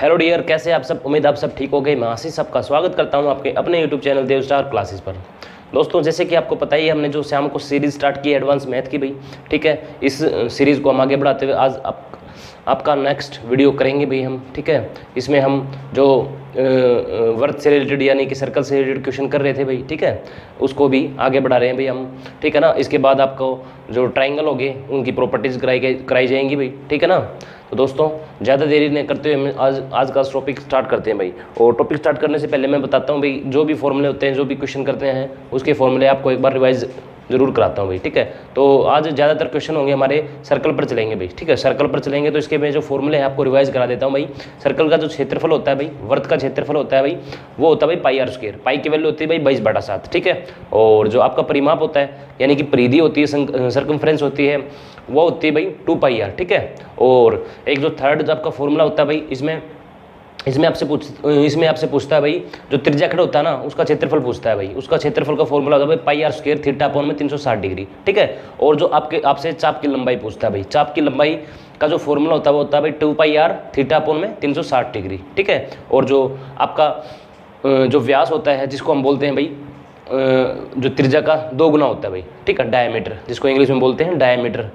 Hello dear, कैसे आप सब। उम्मीद आप सब ठीक हो गए। मैं आशीष सबका स्वागत करता हूं आपके अपने यूट्यूब चैनल देव स्टार क्लासेस पर। दोस्तों, जैसे कि आपको पता ही है, हमने जो शाम को सीरीज़ स्टार्ट की एडवांस मैथ की भाई, ठीक है। इस सीरीज़ को हम आगे बढ़ाते हुए आज आपका नेक्स्ट वीडियो करेंगे भाई हम, ठीक है। इसमें हम जो वर्थ से रिलेटेड यानी कि सर्कल से रिलेटेड क्वेश्चन कर रहे थे भाई, ठीक है, उसको भी आगे बढ़ा रहे हैं भाई हम, ठीक है ना। इसके बाद आपको जो ट्राइंगल हो गए उनकी प्रॉपर्टीज़ कराई जाएंगी भाई, ठीक है ना। तो दोस्तों, ज़्यादा देरी नहीं करते हुए हम आज का टॉपिक स्टार्ट करते हैं भाई। और टॉपिक स्टार्ट करने से पहले मैं बताता हूँ भाई, जो भी फॉर्मूले होते हैं, जो भी क्वेश्चन करते हैं, उसके फॉर्मूले आपको एक बार रिवाइज जरूर कराता हूँ भाई, ठीक है। तो आज ज़्यादातर क्वेश्चन होंगे हमारे सर्कल पर चलेंगे भाई, ठीक है। सर्कल पर चलेंगे तो इसके मैं जो फॉर्मूले हैं आपको रिवाइज करा देता हूँ भाई। सर्कल का जो क्षेत्रफल होता है भाई, वर्त का क्षेत्रफल होता है भाई, वो होता है भाई पाई आर स्क्वायर। पाई की वैल्यू होती है भाई 22/7, ठीक है। और जो आपका परिमाप होता है यानी कि परिधि होती है, सर्कमफ्रेंस होती है, वो होती है भाई 2πr, ठीक है। और एक जो थर्ड जो आपका फॉर्मूला होता है भाई, इसमें आपसे पूछता है भाई, जो त्रिज्याखंड होता है ना, उसका क्षेत्रफल पूछता है भाई। उसका क्षेत्रफल का फॉर्मूला होता है भाई पाई आर स्क्वायर थीटा अपॉन में 360 डिग्री, ठीक है। और जो आपसे चाप की लंबाई पूछता है भाई, चाप की लंबाई का जो फॉर्मूला होता है वो होता है भाई 2πr थीटा अपॉन में 360 डिग्री, ठीक है। और जो आपका जो व्यास होता है, जिसको हम बोलते हैं भाई, जो त्रिज्या का 2 गुना होता है भाई, ठीक है, डायमीटर, जिसको इंग्लिश में बोलते हैं डायमीटर।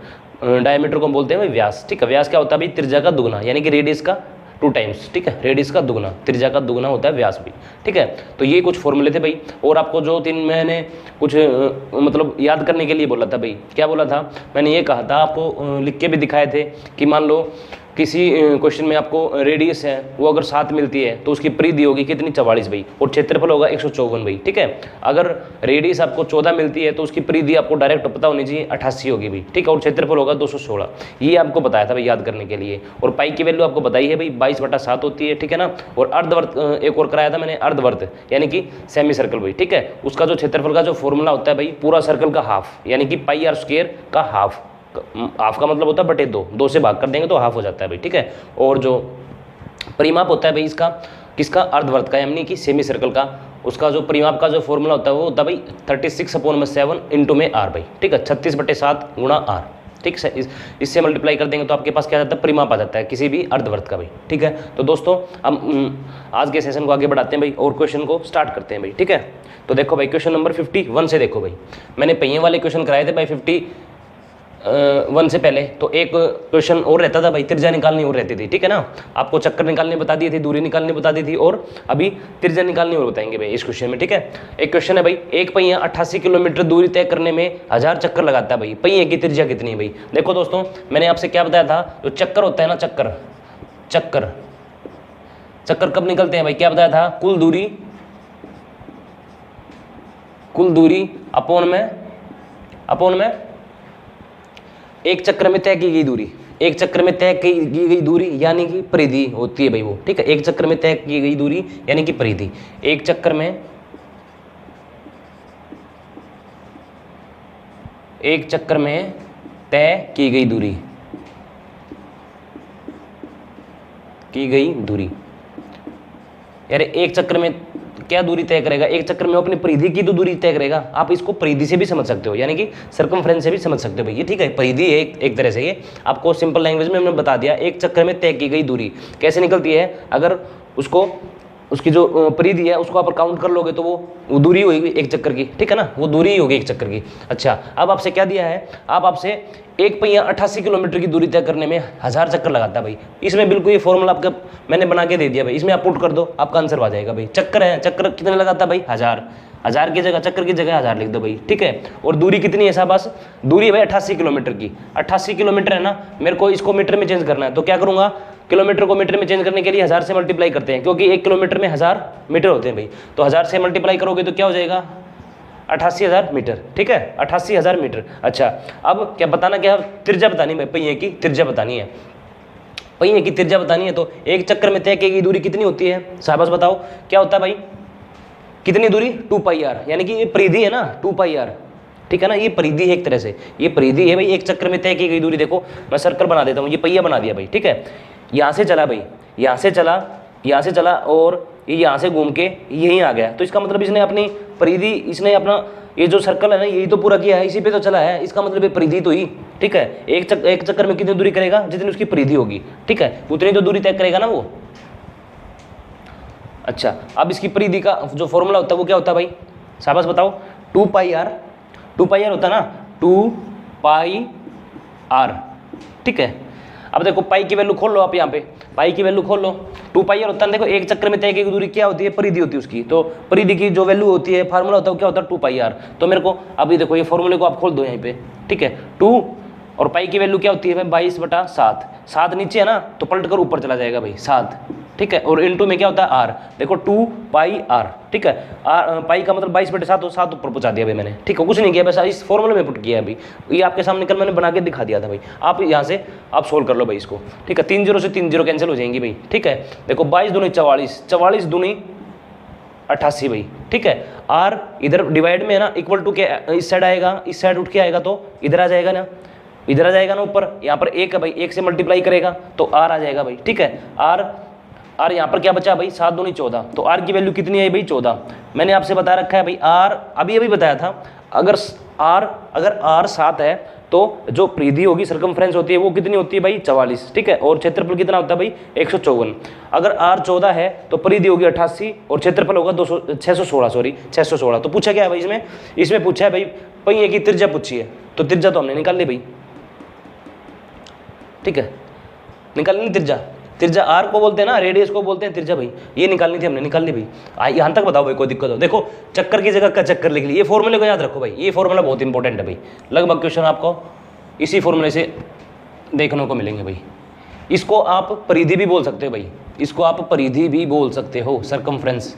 डायमीटर को हम बोलते हैं भाई व्यास, ठीक है। व्यास क्या होता है भाई, त्रिज्या का दुगुना, यानी कि रेडियस का 2 टाइम्स, ठीक है। रेडियस का दुगुना, त्रिज्या का दुगुना होता है व्यास भी, ठीक है। तो ये कुछ फॉर्मूले थे भाई। और आपको जो 3 मैंने कुछ मतलब याद करने के लिए बोला था भाई, क्या बोला था मैंने, ये कहा था आपको, लिख के भी दिखाए थे कि मान लो किसी क्वेश्चन में आपको रेडियस है वो अगर 7 मिलती है तो उसकी परिधि होगी कितनी, 44 भाई, और क्षेत्रफल होगा 154 भाई, ठीक है। अगर रेडियस आपको 14 मिलती है तो उसकी परिधि आपको डायरेक्ट पता होनी चाहिए 88 होगी भाई, ठीक है। और क्षेत्रफल होगा 216। ये आपको बताया था भाई याद करने के लिए। और पाई की वैल्यू आपको बताई है भाई 22/7 होती है, ठीक है ना। और अर्धवर्त एक और कराया था मैंने, अर्धवर्त यानी कि सेमी सर्कल भाई, ठीक है। उसका जो क्षेत्रफल का जो फॉर्मूला होता है भाई, पूरा सर्कल का हाफ, यानी कि पाई आर स्क्वायर का हाफ का मतलब होता है बटे 2 से भाग कर देंगे तो हाफ हो जाता है भाई, ठीक है। और जो परिमाप होता है भाई इसका, किसका, अर्धवर्त का यानी कि सेमी सर्कल का, उसका जो परिमाप का जो फॉर्मूला होता है वो होता है भाई 36/7 इंटू में आर भाई, ठीक है। 36/7 गुणा आर, ठीक है। इससे मल्टीप्लाई कर देंगे तो आपके पास क्या आ जाता है, परिमाप आ जाता है किसी भी अर्धवर्त का भाई, ठीक है। तो दोस्तों, हम आज के सेशन को आगे बढ़ाते हैं भाई और क्वेश्चन को स्टार्ट करते हैं भाई, ठीक है। तो देखो भाई, क्वेश्चन नंबर 51 से देखो भाई, मैंने पहिए वाले क्वेश्चन कराए थे भाई 51 से पहले। तो एक क्वेश्चन और रहता था भाई, त्रिज्या निकालनी और रहती थी, ठीक है ना। आपको चक्कर निकालने बता दी थी, दूरी निकालनी बता दी थी, और अभी त्रिज्या निकालनी और बताएंगे भाई इस क्वेश्चन में, ठीक है। एक क्वेश्चन है भाई, एक पहिया 88 किलोमीटर दूरी तय करने में 1000 चक्कर लगाता है भाई, पहिए की त्रिज्या कितनी है भाई। देखो दोस्तों, मैंने आपसे क्या बताया था, जो चक्कर होता है ना, चक्कर कब निकलते हैं भाई, क्या बताया था, कुल दूरी अपोन में एक चक्र में तय की गई दूरी, एक चक्र में तय की गई दूरी यानी कि परिधि होती है भाई वो, ठीक है। एक चक्र में तय की गई दूरी यानी कि परिधि, एक चक्र में तय की गई दूरी, यार एक चक्र में क्या दूरी तय करेगा, एक चक्र में अपनी परिधि की तो दूरी तय करेगा। आप इसको परिधि से भी समझ सकते हो, यानी कि सर्कमफ्रेंस से भी समझ सकते हो भाई, ये ठीक है। परिधि एक तरह से, ये आपको सिंपल लैंग्वेज में हमने बता दिया। एक चक्र में तय की गई दूरी कैसे निकलती है, अगर उसकी जो परिधि है उसको आप काउंट कर लोगे तो वो दूरी होगी एक चक्कर की, ठीक है ना, वो दूरी ही होगी एक चक्कर की। अच्छा, अब आपसे क्या दिया है, आपसे एक पहिया 88 किलोमीटर की दूरी तय करने में 1000 चक्कर लगाता है भाई। इसमें बिल्कुल ये फॉर्मूला आपका मैंने बना के दे दिया भाई, इसमें आप पुट कर दो, आपका आंसर आ जाएगा भाई। चक्कर है, चक्कर कितने लगाता है भाई, 1000 की जगह, चक्कर की जगह 1000 लिख दो भाई, ठीक है। और दूरी कितनी है शाबाश, दूरी है भाई 88 किलोमीटर की। 88 किलोमीटर है ना, मेरे को इसको मीटर में चेंज करना है, तो क्या करूँगा, किलोमीटर को मीटर में चेंज करने के लिए 1000 से मल्टीप्लाई करते हैं, क्योंकि 1 किलोमीटर में 1000 मीटर होते हैं भाई। तो 1000 से मल्टीप्लाई करोगे तो क्या हो जाएगा, 88,000 मीटर, ठीक है, 88,000 मीटर। अच्छा, अब क्या बताना, क्या त्रिज्या बतानी भाई, पहिए की त्रिज्या बतानी है, पहिए की त्रिज्या बतानी है। तो एक चक्कर में तय की गई दूरी कितनी होती है, शाबाश बताओ क्या होता है भाई, कितनी दूरी, 2πr, यानी कि ये परिधि है ना 2πr, ठीक है ना। ये परिधि है एक तरह से, ये परिधि है भाई, एक चक्र में तय की गई दूरी। देखो मैं सर्कल बना देता हूँ, ये पहिया बना दिया भाई, ठीक है। यहाँ से चला भाई, यहाँ से चला और ये यहाँ से घूम के यहीं आ गया, तो इसका मतलब इसने अपनी परिधि, इसने अपना ये जो सर्कल है ना, यही तो पूरा किया है, इसी पे तो चला है, इसका मतलब ये परिधि तो ही, ठीक है। एक चक्कर में कितनी दूरी करेगा, जितनी उसकी परिधि होगी, ठीक है, उतनी तो दूरी तय करेगा ना वो, अच्छा, अब इसकी परिधि का जो फॉर्मूला होता है वो क्या होता है भाई, शाबाश बताओ, 2 पाई आर, 2 पाई आर होता है ना, 2 पाई आर, ठीक है। अब देखो पाई की वैल्यू खोल लो आप, यहाँ पे पाई की वैल्यू खोल लो, 2 पाई आर होता है, देखो एक चक्कर में तय की दूरी क्या होती है, परिधि होती है उसकी, तो परिधि की जो वैल्यू होती है, फार्मूला होता है वो क्या होता है, 2 पाई आर। तो मेरे को अभी देखो ये फॉर्मूले को आप खोल दो यहाँ पे, ठीक है, 2 और पाई की वैल्यू क्या होती है भाई, 22/7, 7 नीचे है ना तो पलट कर ऊपर चला जाएगा भाई 7, ठीक है, और इनटू में क्या होता है आर, देखो 2 पाई आर, ठीक है, आर पाई का मतलब 22/7 तो 7 ऊपर पहुंचा दिया भाई मैंने, ठीक है, कुछ नहीं किया, बस इस फॉर्मूले में पुट किया है भाई, ये आपके सामने कल मैंने बना के दिखा दिया था भाई, आप यहाँ से आप सोल्व कर लो भाई इसको, ठीक है, 3 0 से 3 0 कैंसिल हो जाएंगी भाई, ठीक है, देखो 22 दूनी 44, 44 दूनी 88 भाई, ठीक है, आर इधर डिवाइड में है ना, इक्वल टू के इस साइड आएगा, इस साइड उठ के आएगा तो इधर आ जाएगा ना, इधर आ जाएगा ना ऊपर, यहाँ पर 1 है भाई, 1 से मल्टीप्लाई करेगा तो आर आ जाएगा भाई, ठीक है, आर यहाँ पर क्या बचा भाई, 7 दूनी 14, तो आर की वैल्यू कितनी है भाई 14, मैंने आपसे बता रखा है भाई, आर अभी बताया था, अगर आर 7 है तो जो परिधि होगी, सर्कमफ्रेंस होती है वो कितनी होती है भाई 44, ठीक है, और क्षेत्रफल कितना होता है भाई 154, अगर आर 14 है तो परिधि होगी 88 और क्षेत्रफल होगा 616, तो पूछा क्या है भाई इसमें पूछा है भाई पहिए की त्रिज्या पूछी है, तो त्रिज्या तो हमने निकाल ली भाई, ठीक है, निकाल ली त्रिज्या आर को बोलते हैं ना, रेडियस को बोलते हैं त्रिज्या भाई, ये निकालनी थी हमने, निकाल ली भाई। यहाँ तक बताओ भाई कोई दिक्कत हो, देखो चक्कर की जगह का चक्कर लिख ली, ये फॉर्मूले को याद रखो भाई, ये फॉर्मूला बहुत इंपॉर्टेंट है भाई, लगभग क्वेश्चन आपको इसी फॉर्मूले से देखने को मिलेंगे भाई। इसको आप परिधि भी बोल सकते हो भाई, इसको आप परिधि भी बोल सकते हो, सर्कमफ्रेंस,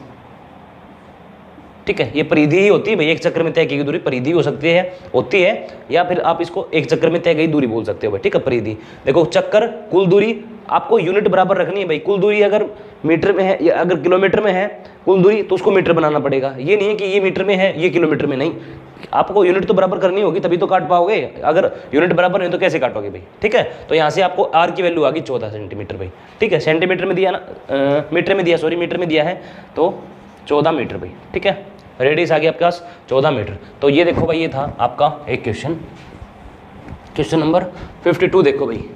ठीक है, ये परिधि ही होती है भाई, एक चक्कर में तय की गई दूरी परिधि हो सकती है, होती है, या फिर आप इसको एक चक्कर में तय गई दूरी बोल सकते हो भाई, ठीक है, परिधि। देखो चक्कर कुल दूरी आपको यूनिट बराबर रखनी है भाई, कुल दूरी अगर मीटर में है या अगर किलोमीटर में है कुल दूरी तो उसको मीटर बनाना पड़ेगा, ये नहीं है कि ये मीटर में है ये किलोमीटर में, नहीं, आपको यूनिट तो बराबर करनी होगी तभी तो काट पाओगे, अगर यूनिट बराबर नहीं तो कैसे काटोगे भाई, ठीक है। तो यहाँ से आपको आर की वैल्यू आ गई 14 सेंटीमीटर भाई, ठीक है, सेंटीमीटर में दिया ना, मीटर में दिया, सॉरी मीटर में दिया है तो 14 मीटर भाई, ठीक है, रेडियस आ गया आपके पास 14 मीटर। तो ये देखो भाई, ये था आपका एक क्वेश्चन नंबर 52 देखो भाई,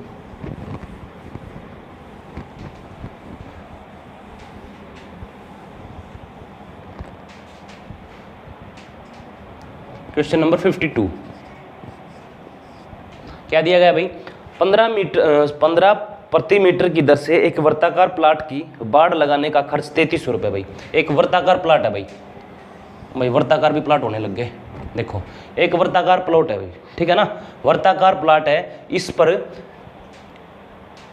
क्वेश्चन नंबर 52 क्या दिया गया भाई, 15 प्रति मीटर की दर से एक वर्ताकार प्लाट की बाड़ लगाने का खर्च 3300 रुपये भाई, एक वर्ताकार प्लाट है भाई वर्ताकार भी प्लाट होने लग गए, देखो एक वर्ताकार प्लॉट है भाई, ठीक है ना, वर्ताकार प्लाट है, इस पर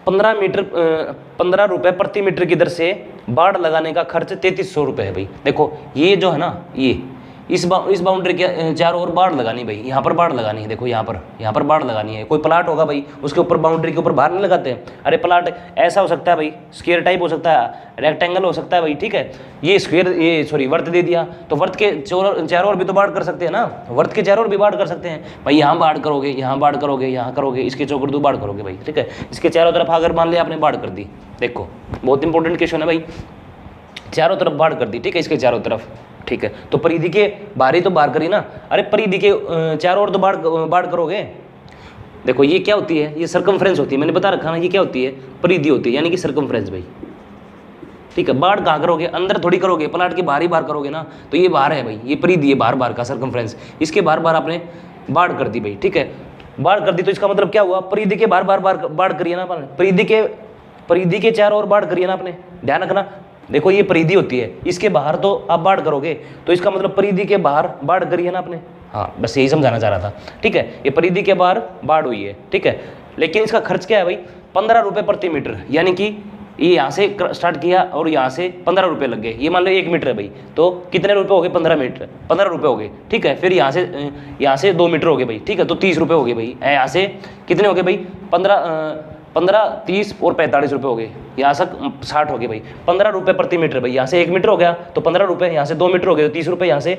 15 रुपये प्रति मीटर की दर से बाड़ लगाने का खर्च 3300 रुपये है भाई। देखो ये जो है ना, ये इस बाउंड्री के चारों ओर बाड़ लगानी भाई, यहाँ पर बाड़ लगानी है, देखो यहाँ पर बाड़ लगानी है, कोई प्लाट होगा भाई उसके ऊपर बाउंड्री के ऊपर बाड़ नहीं लगाते हैं, अरे प्लाट ऐसा हो सकता है भाई, स्क्वायर टाइप हो सकता है, रेक्टेंगल हो सकता है भाई, ठीक है, ये स्क्वायर वर्त दे दिया तो वर्त के चारों ओर भी तो बाड़ कर सकते हैं ना, वर्त के चारों ओर भी बाड़ कर सकते हैं भाई, यहाँ बाड़ करोगे, यहाँ बाड़ करोगे, यहाँ करोगे, इसके चौकड़ बाड़ करोगे भाई, ठीक है, इसके चारों तरफ अगर मान लिया आपने बाड़ कर दी, देखो बहुत इंपॉर्टेंट क्वेश्चन है भाई, चारों तरफ बाड़ कर दी, ठीक है, इसके चारों तरफ, ठीक है, तो परिधि के बाहर ही तो बाहर करी ना, अरे परिधि के चारों ओर तो बाड़ करोगे, देखो ये क्या होती है, ये सर्कमफ्रेंस होती है, मैंने बता रखा ना, ये क्या होती है, परिधि होती है, यानी कि सर्कमफ्रेंस भाई, ठीक है, बाढ़ कहाँ करोगे, अंदर थोड़ी करोगे, प्लाट के बाहर ही बाहर करोगे ना, तो ये बाहर है भाई, ये परिधि है बाहर का सर्कमफ्रेंस, इसके बाहर आपने बाढ़ कर दी भाई, ठीक है, बाढ़ कर दी तो इसका मतलब क्या हुआ, परिधि के बाहर बाढ़ करिए ना, परिधि के चारों ओर बाढ़ करिए ना आपने, ध्यान रखना, देखो ये परिधि होती है, इसके बाहर तो आप बाढ़ करोगे, तो इसका मतलब परिधि के बाहर बाढ़ करी है ना आपने, हाँ बस यही समझाना चाह रहा था, ठीक है, ये परिधि के बाहर बाढ़ हुई है, ठीक है, लेकिन इसका खर्च क्या है भाई 15 रुपये प्रति मीटर, यानी कि ये यहाँ से स्टार्ट किया और यहाँ से 15 रुपये लग गए, ये मान लो 1 मीटर है भाई, तो कितने रुपये हो गए 15 रुपये हो गए, ठीक है, फिर यहाँ से 2 मीटर हो गए भाई, ठीक है, तो 30 रुपये हो गए भाई, यहाँ से कितने हो गए भाई 15, 30 और 45 रुपये हो गए, यहाँ से 60 हो गए भाई, 15 रुपये प्रति मीटर भाई, यहाँ से 1 मीटर हो गया तो 15 रुपये, यहाँ से 2 मीटर हो गए तो 30 रुपये, यहाँ से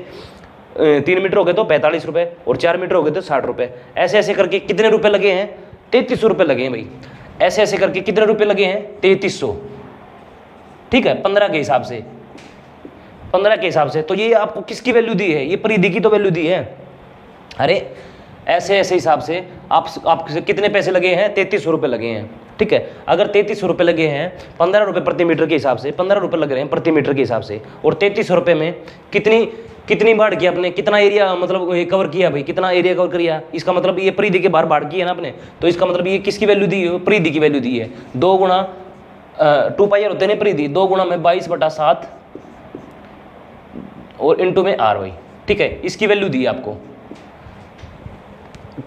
3 मीटर हो गए तो 45 रुपये और 4 मीटर हो गए तो 60 रुपये, ऐसे ऐसे करके कितने रुपये लगे हैं 3300 रुपये लगे हैं भाई, ऐसे ऐसे करके कितने रुपये लगे हैं 3300, ठीक है, 15 के हिसाब से, तो ये आपको किसकी वैल्यू दी है, ये परिधि की तो वैल्यू दी है, अरे ऐसे हिसाब से आपसे कितने पैसे लगे हैं 3300 रुपये लगे हैं, ठीक है। अगर 3300 रुपये लगे हैं 15 रुपये प्रति मीटर के हिसाब से, 15 रुपये लग रहे हैं प्रति मीटर के हिसाब से, और 3300 रुपये में कितनी बाढ़ की आपने, कितना एरिया मतलब ये कवर किया भाई, कितना एरिया कवर किया, इसका मतलब ये परिधि के बाहर बाढ़ की है ना आपने, तो इसका मतलब ये किसकी वैल्यू दी है, परिधि की वैल्यू दी है। 2 गुणा 2 पाई आर होते हैं परिधि, 2 गुणा में 22/7 और इंटू में आर भाई, ठीक है। इसकी वैल्यू दी है आपको,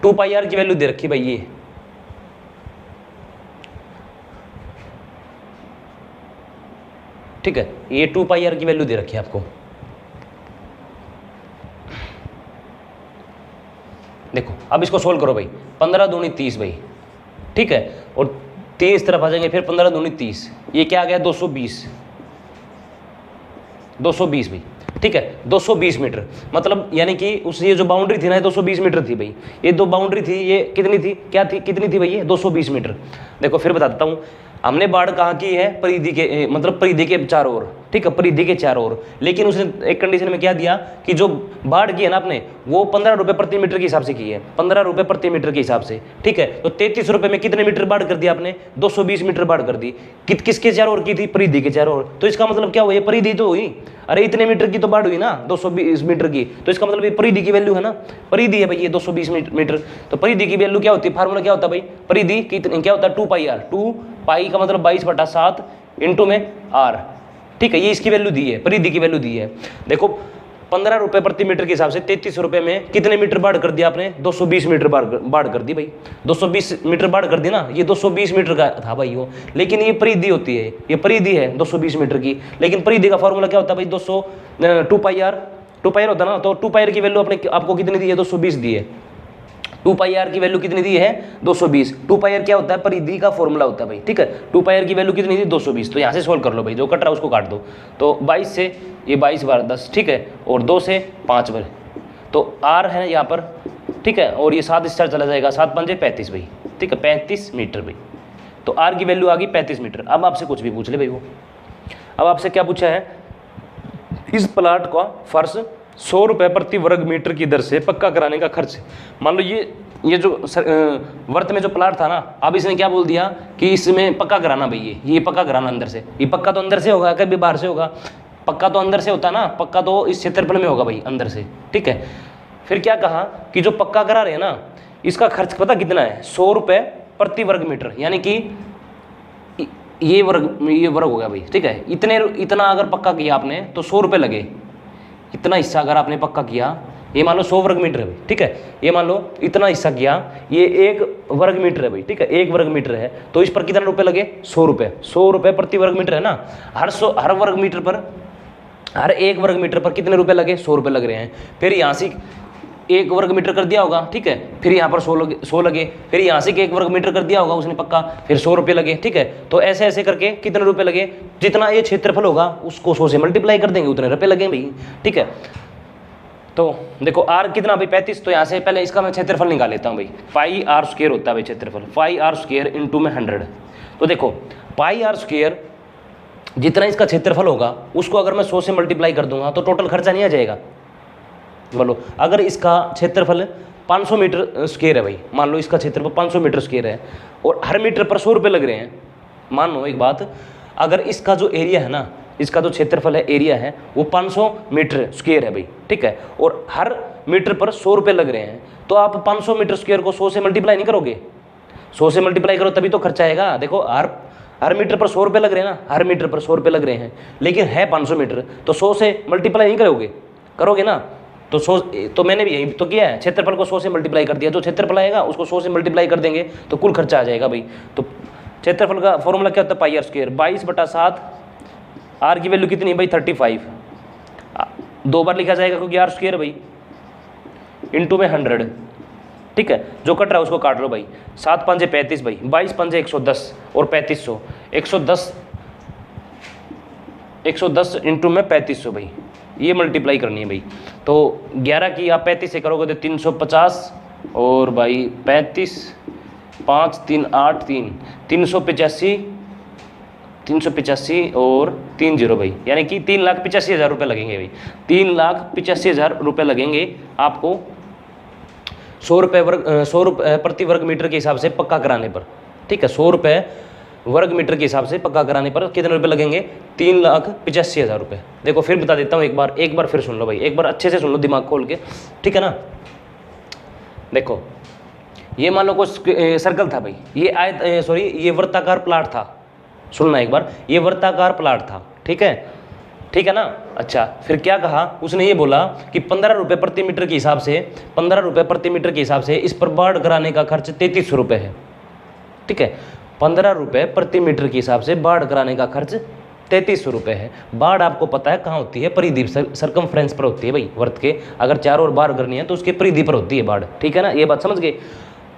2 पाई आर की वैल्यू दे रखी भाई, ये ठीक है, ये 2 पाई आर की वैल्यू दे रखी है आपको। देखो अब इसको सोल्व करो भाई, 15 दूनी 30 भाई, ठीक है, और 3 इस तरफ आ जाएंगे, फिर 15 दूनी 30, ये क्या आ गया 220 भाई, ठीक है। 220 मीटर मतलब यानी कि उस ये जो बाउंड्री थी ना 220 मीटर थी भाई, ये 2 बाउंड्री थी, ये कितनी थी, क्या थी, कितनी थी भाई, ये 220 मीटर। देखो फिर बता देता हूँ, हमने बाढ़ कहाँ की है, परिधि के मतलब परिधि के चारों ओर, ठीक है, परिधि के चारों ओर, लेकिन उसने एक कंडीशन में क्या दिया कि जो बाढ़ की है ना आपने वो 15 रुपये प्रति मीटर के हिसाब से की है, 15 रुपये प्रति मीटर के हिसाब से, ठीक है। तो 3300 रुपये में कितने मीटर बाढ़ कर दिया आपने, 220 मीटर बाढ़ कर दी। किसके चारों ओर की थी, परिधि के चारों ओर, तो इसका मतलब क्या हुआ, ये परिधि तो हुई, अरे इतने मीटर की तो बाढ़ हुई ना 220 मीटर की, तो इसका मतलब ये परिधि की वैल्यू है ना, परिधि है भाई ये 220 मीटर। तो परिधि की वैल्यू क्या होती है, फार्मूला क्या होता है भाई, परिधि कितनी क्या होता है 2 पाई आर, 2 पाई का मतलब 22/7 इंटू में आर, ठीक है, ये इसकी वैल्यू दी है, परिधि की वैल्यू दी है। देखो 15 रुपये प्रति मीटर के हिसाब से 3300 रुपये में कितने मीटर बाढ़ कर दिया आपने, 220 मीटर बाढ़ कर दी भाई, 220 मीटर बाढ़ कर दी ना, ये 220 मीटर का था भाई वो, लेकिन ये परिधि होती है, ये परिधि है 220 मीटर की, लेकिन परिधि का फॉर्मूला क्या होता है भाई 2 पाई आर होता है ना, तो 2 पाई आर की वैल्यू आपको कितनी दी है, 220 दी है। 2 पाई आर की वैल्यू कितनी दी है, 220। 2 पाई आर क्या होता है, परिधि का फॉर्मूला होता है भाई, ठीक है। 2 पाई आर की वैल्यू कितनी दी, 220। तो यहाँ से सोल्व कर लो भाई, जो कट रहा है उसको काट दो, तो 22 से ये 22 बार 10, ठीक है, और 2 से 5 बार, तो आर है यहाँ पर, ठीक है, और ये 7 इस तरह चला जाएगा, 7 पंजे 35 भाई, ठीक है, 35 मीटर भाई। तो आर की वैल्यू आ गई 35 मीटर। अब आपसे कुछ भी पूछ ले भाई वो, अब आपसे क्या पूछा है, इस प्लाट का फर्श 100 रुपये प्रति वर्ग मीटर की दर से पक्का कराने का खर्च। मान लो ये जो वर्त में जो प्लाट था ना, अब इसने क्या बोल दिया कि इसमें पक्का कराना भाई, ये पक्का कराना अंदर से, ये पक्का तो अंदर से होगा कभी बाहर से होगा, पक्का तो अंदर से होता ना, पक्का तो इस क्षेत्रफल में होगा भाई अंदर से, ठीक है। फिर क्या कहा कि जो पक्का करा रहे हैं ना इसका खर्च पता कितना है, 100 रुपये प्रति वर्ग मीटर, यानी कि ये वर्ग हो गया भाई, ठीक है। इतना अगर पक्का किया आपने तो 100 रुपये लगे, इतना हिस्सा अगर आपने पक्का किया, ये मान लो 100 वर्ग मीटर है भाई, ठीक है, ये मान लो इतना हिस्सा किया, ये 1 वर्ग मीटर है भाई, ठीक है, 1 वर्ग मीटर है, तो इस पर कितना रुपए लगे, 100 रुपये, 100 रुपये प्रति वर्ग मीटर है ना, हर वर्ग मीटर पर, हर 1 वर्ग मीटर पर कितने रुपए लगे, 100 रुपये लग रहे हैं। फिर यहाँ से 1 वर्ग मीटर कर दिया होगा, ठीक है, फिर यहाँ पर 100 लगे, फिर यहाँ से 1 वर्ग मीटर कर दिया होगा उसने पक्का, फिर 100 रुपये लगे, ठीक है। तो ऐसे ऐसे करके कितने रुपए लगे, जितना ये क्षेत्रफल होगा उसको 100 से मल्टीप्लाई कर देंगे, उतने रुपये लगे भाई, ठीक है। तो देखो आर कितना भाई 35, तो यहाँ से पहले इसका मैं क्षेत्रफल निकाल लेता हूँ भाई, पाई आर स्क्वायर होता है भाई क्षेत्रफल, पाई आर स्क्वायर इंटू में 100। तो देखो पाई आर स्क्वायर जितना इसका क्षेत्रफल होगा उसको अगर मैं 100 से मल्टीप्लाई कर दूंगा तो टोटल खर्चा नहीं आ जाएगा। बोलो अगर इसका क्षेत्रफल 500 मीटर स्क्वायर है भाई, मान लो इसका क्षेत्रफल 500 मीटर स्क्वायर है और हर मीटर पर 100 रुपये लग रहे हैं, मान लो एक बात, अगर इसका जो एरिया है ना, इसका जो क्षेत्रफल है, एरिया है, वो 500 मीटर स्क्वायर है भाई, ठीक है, और हर मीटर पर 100 रुपये लग रहे हैं, तो आप 500 मीटर स्क्वायर को 100 से मल्टीप्लाई नहीं करोगे, 100 से मल्टीप्लाई करो तभी तो खर्चा आएगा। देखो हर मीटर पर 100 रुपये लग रहे हैं ना, हर मीटर पर 100 रुपये लग रहे हैं, लेकिन है 500 मीटर, तो 100 से मल्टीप्लाई नहीं करोगे ना, तो 100, तो मैंने भी यही तो किया है, क्षेत्रफल को 100 से मल्टीप्लाई कर दिया, जो क्षेत्रफल आएगा उसको 100 से मल्टीप्लाई कर देंगे तो कुल खर्चा आ जाएगा भाई। तो क्षेत्रफल का फॉर्मूला क्या होता है, पाई आर स्क्वायर, 22/7, आर की वैल्यू कितनी है भाई 35, 2 बार लिखा जाएगा क्योंकि आर स्क्वायर भाई, इंटू में 100, ठीक है, जो कट रहा है उसको काट लो भाई, 7 पंजे 35 भाई, 22 पंजे 110 और 3500, 110 इंटू में 3500 भाई, ये मल्टीप्लाई करनी है भाई। तो 11 की आप 35 से करोगे तो 350 और भाई 35, 5 3 8 3, 385 और 30 भाई, यानी कि 3,85,000 रुपये लगेंगे भाई, 3,85,000 रुपये लगेंगे आपको 100 रुपये प्रति वर्ग मीटर के हिसाब से पक्का कराने पर, ठीक है। 100 रुपये वर्ग मीटर के हिसाब से पक्का कराने पर कितने रुपए लगेंगे? 3,85,000 रुपये। देखो फिर बता देता हूँ, एक बार फिर सुन लो भाई, एक बार अच्छे से सुन लो दिमाग खोल के, ठीक है ना। देखो ये मान लो कोई सर्कल था भाई, ये वृत्ताकार प्लाट था, सुनना एक बार, ये वृत्ताकार प्लाट था, ठीक है ना। अच्छा फिर क्या कहा उसने, ये बोला कि 15 रुपये प्रति मीटर के हिसाब से, 15 रुपये प्रति मीटर के हिसाब से इस पर बाढ़ कराने का खर्च 3300 रुपये है, ठीक है। 15 रुपये प्रति मीटर के हिसाब से बाढ़ कराने का खर्च 3300 रुपये है। बाढ़ आपको पता है कहाँ होती है? परिधि सर्कमफ्रेंस पर होती है भाई, वर्त के अगर चारों ओर बाढ़ करनी है तो उसके परिधि पर होती है बाढ़, ठीक है ना, ये बात समझ गए।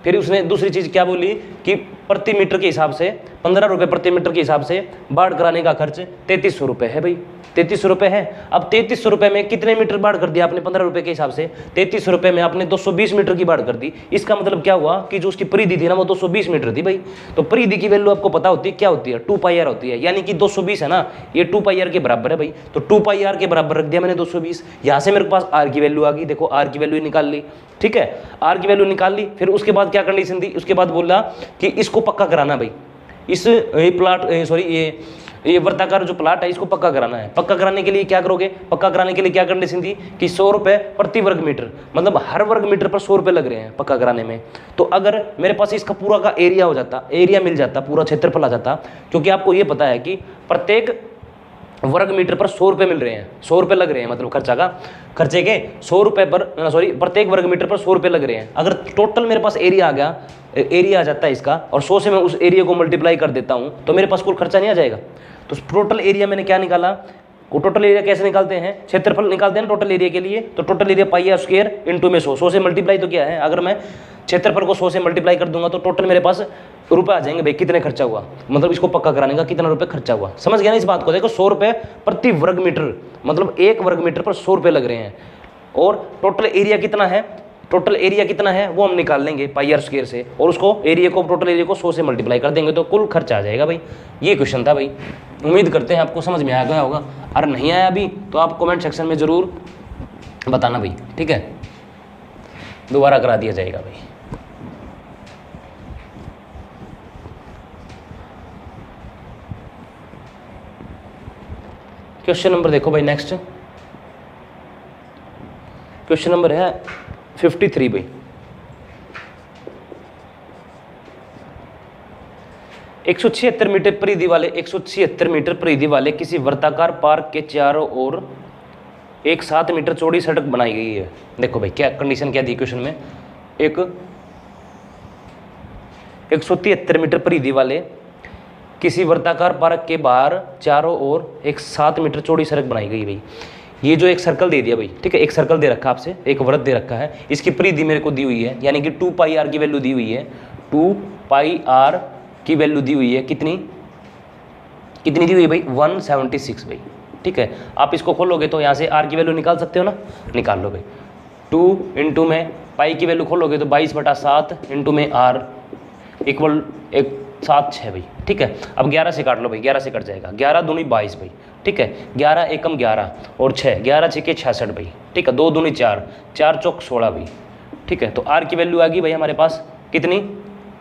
फिर उसने दूसरी चीज़ क्या बोली कि प्रति मीटर के हिसाब से 15 रुपये प्रति मीटर के हिसाब से बाढ़ कराने का खर्च 3300 रुपये है भाई, 3300 रुपये है। अब 3300 रुपये में कितने मीटर बाढ़ कर दिया आपने 15 रुपये के हिसाब से? 3300 रुपये में आपने 220 मीटर की बाढ़ कर दी। इसका मतलब क्या हुआ कि जो उसकी परिधि थी ना वो 220 मीटर थी भाई। तो परिधि की वैल्यू आपको पता होती है क्या होती है? 2πr होती है, यानी कि 220 है ना, ये 2πr के बराबर है भाई। तो 2πr के बराबर रख दिया मैंने 220। यहाँ से मेरे पास r की वैल्यू आ गई, देखो r की वैल्यू निकाल ली, ठीक है, r की वैल्यू निकाल ली। फिर उसके बाद क्या कंडीशन थी? उसके बाद बोला कि इसको पक्का कराना भाई, ये वृत्ताकार जो प्लाट है इसको पक्का कराना है। पक्का कराने के लिए क्या करोगे? पक्का कराने के लिए क्या कंडीशन थी कि 100 रुपये प्रति वर्ग मीटर, मतलब हर वर्ग मीटर पर 100 रुपये लग रहे हैं पक्का कराने में। तो अगर मेरे पास इसका पूरा का एरिया हो जाता, एरिया मिल जाता, पूरा क्षेत्रफल आ जाता, क्योंकि आपको ये पता है कि प्रत्येक वर्ग मीटर पर 100 रुपये मिल रहे हैं, 100 रुपये लग रहे हैं, मतलब खर्चे के 100 रुपये पर प्रत्येक वर्ग मीटर पर 100 रुपये लग रहे हैं। अगर टोटल मेरे पास एरिया आ गया, एरिया आ जाता है इसका, और 100 से मैं उस एरिया को मल्टीप्लाई कर देता हूँ तो मेरे पास कुल खर्चा नहीं आ जाएगा। तो टोटल एरिया मैंने क्या निकाला? वो टोटल एरिया कैसे निकालते हैं? क्षेत्रफल निकालते हैं ना टोटल एरिया के लिए। तो total area pi square into में 100 से मल्टीप्लाई तो क्या है, अगर मैं क्षेत्रफल को 100 से मल्टीप्लाई कर दूंगा तो टोटल मेरे पास रुपए आ जाएंगे भाई, कितने खर्चा हुआ, मतलब इसको पक्का कराने का कितना रुपए खर्चा हुआ। समझ गया ना इस बात को? देखो 100 रुपये प्रति वर्ग मीटर, मतलब एक वर्ग मीटर पर 100 रुपये लग रहे हैं। और टोटल एरिया कितना है? टोटल एरिया कितना है वो हम निकाल लेंगे पाई आर स्क्वायर से, और उसको एरिया को, टोटल एरिया को 100 से मल्टीप्लाई कर देंगे तो कुल खर्चा आ जाएगा भाई। ये क्वेश्चन था भाई, उम्मीद करते हैं आपको समझ में आ गया होगा। अगर नहीं आया अभी तो आप कमेंट सेक्शन में ज़रूर बताना भाई, ठीक है, दोबारा करा दिया जाएगा भाई। क्वेश्चन नंबर देखो भाई, नेक्स्ट क्वेश्चन नंबर है 53 भाई। 176 मीटर परिधि वाले 176 मीटर परिधि वाले किसी वर्ताकार पार्क के चारों ओर एक 7 मीटर चौड़ी सड़क बनाई गई है। देखो भाई क्या कंडीशन क्या दी क्वेश्चन में, एक 173 मीटर परिधि वाले किसी वर्ताकार पार्क के बाहर चारों ओर एक 7 मीटर चौड़ी सड़क बनाई गई भाई। ये जो एक सर्कल दे दिया भाई, ठीक है, एक सर्कल दे रखा आपसे, एक वृत्त दे रखा है, इसकी परिधि मेरे को दी हुई है, यानी कि 2πr की वैल्यू दी हुई है, 2πr की वैल्यू दी हुई है, कितनी दी हुई है भाई? 176 भाई, ठीक है। आप इसको खोलोगे तो यहाँ से r की वैल्यू निकाल सकते हो ना, निकाल लो भाई। 2 इंटू में पाई की वैल्यू खोलोगे तो 22/7 इंटू में r इक्वल 7/6 भाई, ठीक है। अब 11 से काट लो भाई, 11 से कट जाएगा, 11 दूनी 22 भाई, ठीक है, 11 एकम 11 और 6, 11 6 के 66 भाई, ठीक है, 2 दूनी 4, 4 चौक 16 भाई, ठीक है। तो r की वैल्यू आ गई भाई हमारे पास कितनी?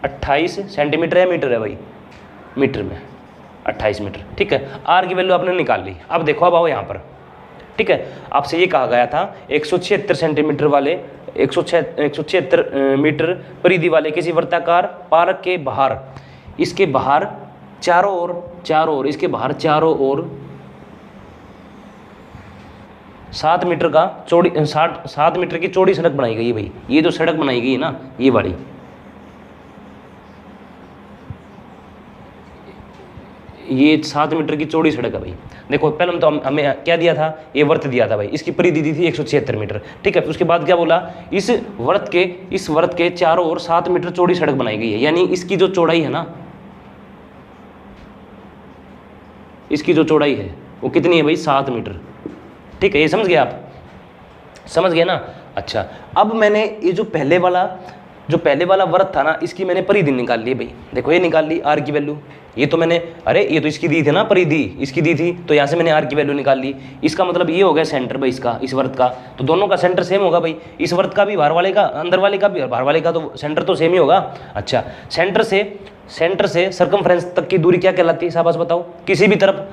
28 सेंटीमीटर है, मीटर है भाई, मीटर में 28 मीटर, ठीक है। r की वैल्यू आपने निकाल ली। अब देखो, अब आओ यहाँ पर, ठीक है, आपसे ये कहा गया था 176 सेंटीमीटर वाले 176 मीटर परिधि वाले किसी वर्ताकार पार्क के बाहर, इसके बाहर चारों ओर इसके बाहर चारों ओर 7 मीटर का चौड़ी 7 मीटर की चौड़ी सड़क बनाई गई है भाई। ये जो सड़क बनाई गई है ना, ये वाली, ये 7 मीटर की चौड़ी सड़क है भाई। देखो पहले तो हमें क्या दिया था? ये वृत्त दिया था भाई, इसकी परिधि दी थी 176 मीटर, ठीक है। उसके बाद क्या बोला? इस वृत्त के चारों ओर 7 मीटर चौड़ी सड़क बनाई गई है, यानी इसकी जो चौड़ाई है ना, इसकी जो चौड़ाई है वो कितनी है भाई? 7 मीटर, ठीक है। ये समझ गए आप? समझ गए ना? अच्छा, अब मैंने ये जो पहले वाला वृत्त था ना, इसकी मैंने परिधि निकाल ली भाई। देखो ये निकाल ली r की वैल्यू, ये तो मैंने, अरे ये तो इसकी दी थी ना परिधि, इसकी दी थी, तो यहाँ से मैंने r की वैल्यू निकाल ली। इसका मतलब ये हो गया सेंटर भाई इसका, इस वृत्त का, तो दोनों का सेंटर सेम होगा भाई। इस वृत्त का भी बाहर वाले का, अंदर वाले का भी, बाहर वाले का तो सेंटर तो सेम ही होगा। अच्छा, सेंटर से सेंटर से सरकमफ्रेंस तक की दूरी क्या कहलाती है, शाबाश बताओ। किसी भी तरफ,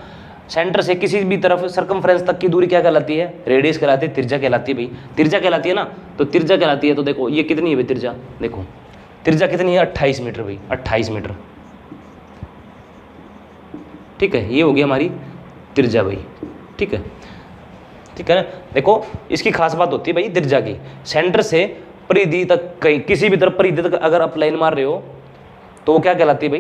सेंटर से किसी भी तरफ सरकमफ्रेंस तक की दूरी क्या कहलाती है, रेडियस कहलाती है, त्रिज्या कहलाती है भाई, त्रिज्या कहलाती है ना। तो त्रिज्या कहलाती है, तो देखो ये कितनी है भाई त्रिज्या, देखो त्रिज्या कितनी है, 28 मीटर भाई, 28 मीटर। ठीक है, ये होगी हमारी त्रिज्या भाई। ठीक है, ठीक है ना। देखो इसकी खास बात होती है भाई त्रिज्या की, सेंटर से परिधि तक, कहीं किसी भी तरफ परिधि तक अगर आप लाइन मार रहे हो तो वो क्या कहलाती है भाई,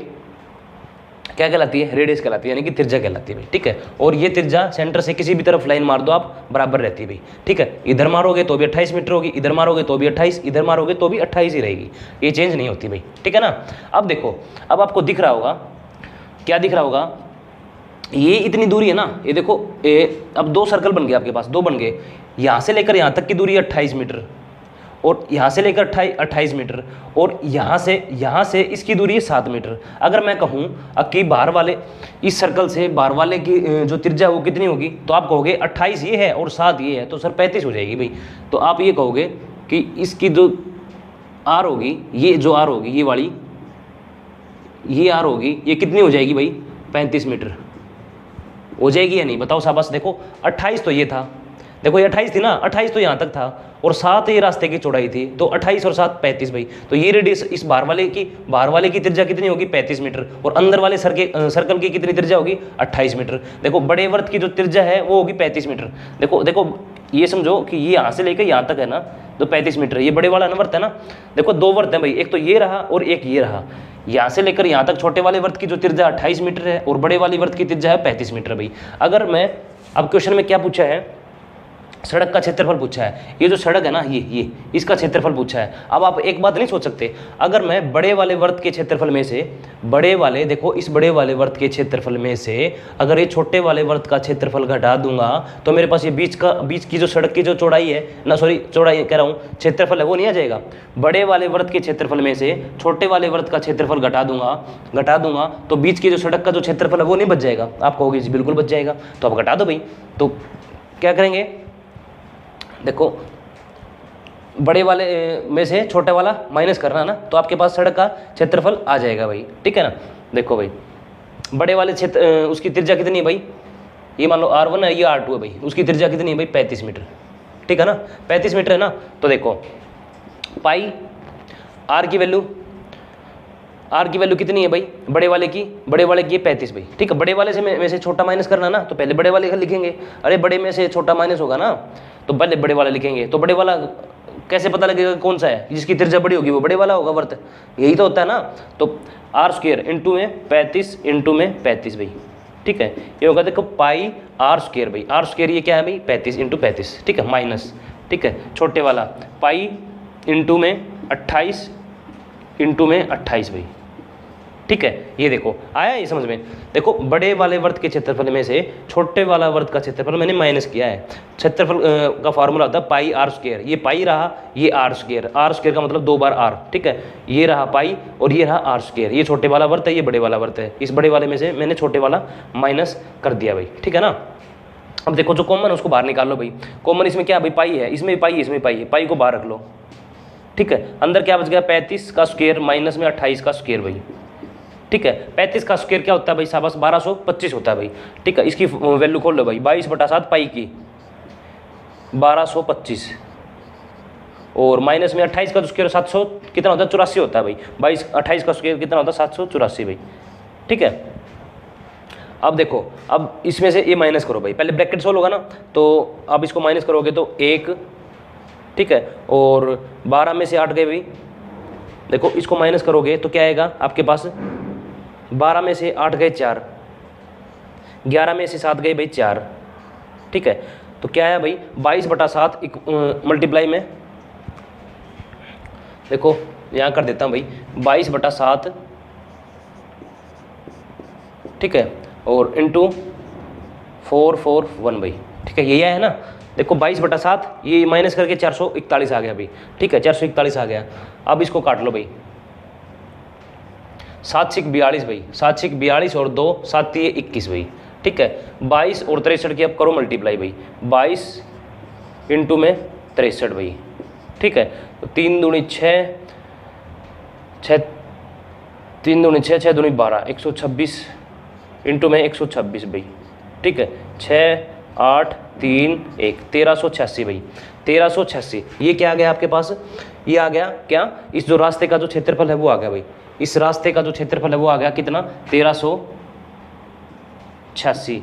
क्या कहलाती है, रेडियस कहलाती है, यानी कि त्रिज्या कहलाती है भाई। ठीक है, और ये त्रिज्या सेंटर से किसी भी तरफ लाइन मार दो आप, बराबर रहती है भाई। ठीक है, इधर मारोगे तो भी 28 मीटर होगी, इधर मारोगे तो भी 28, इधर मारोगे तो भी 28 ही रहेगी, ये चेंज नहीं होती भाई। ठीक है ना। अब देखो, अब आपको दिख रहा होगा, क्या दिख रहा होगा, ये इतनी दूरी है ना, ये देखो अब दो सर्कल बन गए आपके पास, दो बन गए, यहाँ से लेकर यहाँ तक की दूरी 28 मीटर, और यहाँ से लेकर 28 मीटर, और यहाँ से इसकी दूरी है 7 मीटर। अगर मैं कहूँ कि बाहर वाले, इस सर्कल से बाहर वाले की जो त्रिज्या वो कितनी होगी, तो आप कहोगे 28 ये है और 7 ये है, तो सर 35 हो जाएगी भाई। तो आप ये कहोगे कि इसकी जो आर होगी, ये जो आर होगी, ये वाली, ये आर होगी, ये कितनी हो जाएगी भाई, 35 मीटर हो जाएगी या नहीं, बताओ शाबाश। देखो 28 तो ये था, देखो ये 28 थी ना, 28 तो यहाँ तक था, और 7 ये रास्ते की चौड़ाई थी, तो 28 और 7 35 भाई। तो ये रेडियस इस बाहर वाले की त्रिज्या कितनी होगी, 35 मीटर, और अंदर वाले सर्कल की कितनी त्रिज्या होगी, 28 मीटर। देखो बड़े वृत्त की जो त्रिज्या है वो होगी 35 मीटर। देखो ये समझो कि ये यहाँ से लेकर यहाँ तक है ना, तो 35 मीटर, ये बड़े वाला वृत्त है ना। देखो दो वृत्त है भाई, एक तो ये रहा और एक ये रहा, यहाँ से लेकर यहाँ तक छोटे वाले वृत्त की जो त्रिज्या 28 मीटर है, और बड़े वाले वृत्त की त्रिज्या है 35 मीटर भाई। अगर मैं, अब क्वेश्चन में क्या पूछा है, सड़क का क्षेत्रफल पूछा है, ये जो सड़क है ना, ये इसका क्षेत्रफल पूछा है। अब आप एक बात नहीं सोच सकते, अगर मैं बड़े वाले वृत्त के क्षेत्रफल में से, बड़े वाले, देखो इस बड़े वाले वृत्त के क्षेत्रफल में से अगर ये छोटे वाले वृत्त का क्षेत्रफल घटा दूंगा, तो मेरे पास ये बीच की जो सड़क की जो चौड़ाई है ना, सॉरी चौड़ाई कह रहा हूँ, क्षेत्रफल है, वो नहीं आ जाएगा। बड़े वाले वृत्त के क्षेत्रफल में से छोटे वाले वृत्त का क्षेत्रफल घटा दूंगा तो बीच की जो सड़क का जो क्षेत्रफल है वो नहीं बच जाएगा। आप कहोगे जी बिल्कुल बच जाएगा, तो आप घटा दो भाई। तो क्या करेंगे, देखो बड़े वाले में से छोटे वाला माइनस करना ना, तो आपके पास सड़क का क्षेत्रफल आ जाएगा भाई। ठीक है ना। देखो भाई बड़े वाले क्षेत्र, उसकी त्रिज्या कितनी है भाई, ये मान लो R1 है, ये R2 है भाई, उसकी त्रिज्या कितनी है भाई, 35 मीटर। ठीक है ना, 35 मीटर है ना। तो देखो पाई R की वैल्यू कितनी है भाई, बड़े वाले की है 35 भाई। ठीक है, बड़े वाले से में से छोटा माइनस करना ना, तो पहले बड़े वाले का लिखेंगे। अरे बड़े में से छोटा माइनस होगा ना, तो पहले बड़े वाला लिखेंगे। तो बड़े वाला कैसे पता लगेगा कौन सा है, जिसकी त्रिज्या बड़ी होगी वो बड़े वाला होगा वृत्त, यही तो होता है ना। तो R² इंटू में 35 इंटू में 35 भाई। ठीक है, ये होगा देखो पाई R² भाई, R² ये क्या है भाई, 35 इंटू 35। ठीक है, माइनस, ठीक है, छोटे वाला पाई इंटू में 28 इंटू में 28 भाई। ठीक है, ये देखो आया ये समझ में। देखो बड़े वाले वृत्त के क्षेत्रफल में से छोटे वाला वृत्त का क्षेत्रफल मैंने माइनस किया है। क्षेत्रफल का फार्मूला होता है पाई R², ये पाई रहा, ये R² का मतलब 2 बार R। ठीक है, ये रहा पाई और ये रहा R², ये छोटे वाला वृत्त है, ये बड़े वाला वृत्त है। इस बड़े वाले में से मैंने छोटे वाला माइनस कर दिया भाई। ठीक है ना। अब देखो जो कॉमन है उसको बाहर निकाल लो भाई। कॉमन इसमें क्या भाई, पाई है, इसमें पाई है, इसमें पाई है, पाई को बाहर रख लो। ठीक है, अंदर क्या बच गया, 35 का स्क्वायर माइनस में 28 का स्क्वायर भाई। ठीक है, 35 का स्क्वायर क्या होता है भाई, शाबाश 1225 होता है भाई। ठीक है, इसकी वैल्यू खोल लो भाई, 22/7 पाई की 1225, और माइनस में 28 का स्क्वायर 700 कितना होता है, 84 होता है भाई। 28 का स्क्वायर कितना होता है, 784 भाई। ठीक है, अब देखो, अब इसमें से ये माइनस करो भाई, पहले ब्रैकेट सोल्व होगा ना, तो अब इसको माइनस करोगे तो 1, ठीक है, और 12 में से 8 गए भाई। देखो इसको माइनस करोगे तो क्या आएगा आपके पास, 12 में से 8 गए 4, 11 में से 7 गए भाई 4। ठीक है, तो क्या है भाई 22/7 मल्टीप्लाई में, देखो यहाँ कर देता हूँ भाई 22/7, ठीक है, और इंटू 441 भाई। ठीक है, यही है ना। देखो 22/7 ये माइनस करके 441 आ गया भाई। ठीक है, 441 आ गया। अब इसको काट लो भाई, 7×42 भाई, 7×42 और 2 7×21 भाई। ठीक है, 22 और 63 की अब करो मल्टीप्लाई भाई, 22 इंटू में 63 भाई। ठीक है, तो 3 दूनी 6, 3 दूनी 6, 6 दूनी 12, 126 इंटू में 126 भाई, ठीक है। 6, 8, 3, 1, 1386 भाई, 1386। ये क्या आ गया आपके पास, ये आ गया क्या, इस जो रास्ते का जो क्षेत्रफल है वो आ गया भाई, इस रास्ते का जो क्षेत्रफल है वो आ गया कितना, 1386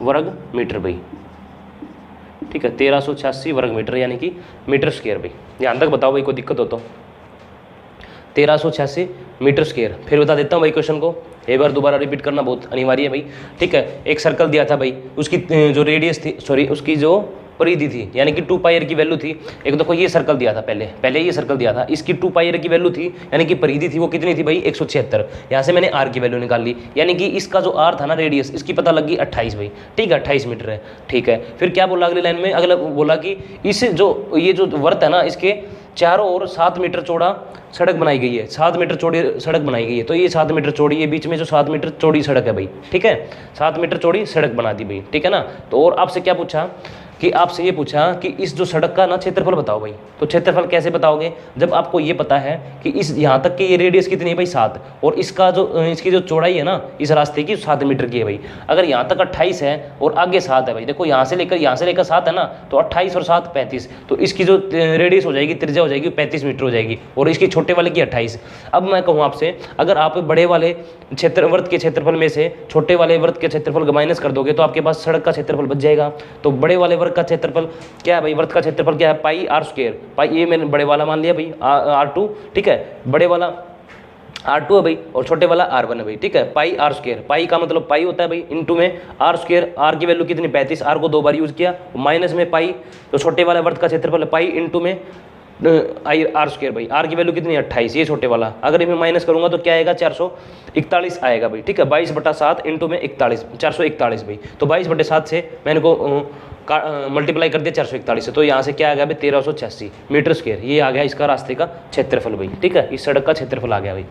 वर्ग मीटर भाई, ठीक है। 1386 वर्ग मीटर यानी कि मीटर स्क्वायर भाई। ध्यान तक बताओ भाई, कोई दिक्कत हो तो। 1386 मीटर स्क्वायर। फिर बता देता हूँ भाई क्वेश्चन को, एक बार दोबारा रिपीट करना बहुत अनिवार्य है भाई, ठीक है। एक सर्कल दिया था भाई, उसकी जो रेडियस थी, सॉरी उसकी जो परिधि थी यानी कि 2 पाई r की वैल्यू थी। एक देखो ये सर्कल दिया था, पहले ये सर्कल दिया था, इसकी 2 पाई r की वैल्यू थी यानी कि परिधि थी वो कितनी थी भाई, 176। यहाँ से मैंने r की वैल्यू निकाल ली, यानी कि इसका जो r था ना रेडियस, इसकी पता लगी 28 भाई, ठीक है, 28 मीटर है, ठीक है। फिर क्या बोला अगली लाइन में, अगला बोला कि इस जो ये जो वर्त है ना, इसके चारों ओर 7 मीटर चौड़ा सड़क बनाई गई है, 7 मीटर चौड़ी सड़क बनाई गई है। तो ये 7 मीटर चौड़ी, ये बीच में जो 7 मीटर चौड़ी सड़क है भाई, ठीक है, 7 मीटर चौड़ी सड़क बना दी भाई, ठीक है ना। तो और आपसे क्या पूछा कि आपसे ये पूछा कि इस जो सड़क का ना क्षेत्रफल बताओ भाई। तो क्षेत्रफल कैसे बताओगे, जब आपको ये पता है कि इस यहाँ तक की ये रेडियस कितनी है भाई 7, और इसका जो इसकी जो चौड़ाई है ना इस रास्ते की 7 मीटर की है भाई। अगर यहाँ तक 28 है और आगे 7 है भाई, देखो यहाँ से लेकर 7 है ना, तो 28 और 7 35, तो इसकी जो रेडियस हो जाएगी, त्रिज्या हो जाएगी 35 मीटर हो जाएगी, और इसकी छोटे वाले की 28। अब मैं कहूँ आपसे, अगर आप बड़े वाले वर्त के क्षेत्रफल में से छोटे वाले वर्त के क्षेत्रफल को माइनस कर दोगे तो आपके पास सड़क का क्षेत्रफल बच जाएगा। तो बड़े वाले वर्त का क्षेत्रफल क्या है भाई, वर्त का क्षेत्रफल क्या है, पाई r स्क्वायर, पाई ये मैंने बड़े वाला मान लिया भाई r2, ठीक है, बड़े वाला r2 है भाई और छोटे वाला r1 है भाई, ठीक है। पाई r स्क्वायर, पाई का मतलब पाई होता है भाई, इनटू में r स्क्वायर, r की वैल्यू कितनी 35, r को 2 बार यूज किया, माइनस में पाई, तो छोटे वाले वर्त का क्षेत्रफल है पाई, इनटू में r स्क्वायर भाई, r की वैल्यू कितनी 28, ये छोटे वाला, अगर इसमें माइनस करूंगा तो क्या आएगा 441 आएगा भाई, ठीक है। 22/7 इंटू में 41, 441 भाई। तो 22/7 से मैंने को मल्टीप्लाई कर दिया 441 से, तो यहाँ से क्या आ गया भाई 1386 मीटर स्क्वायर। ये आ गया इसका रास्ते का क्षेत्रफल भाई, ठीक है, इस सड़क का क्षेत्रफल आ गया भाई।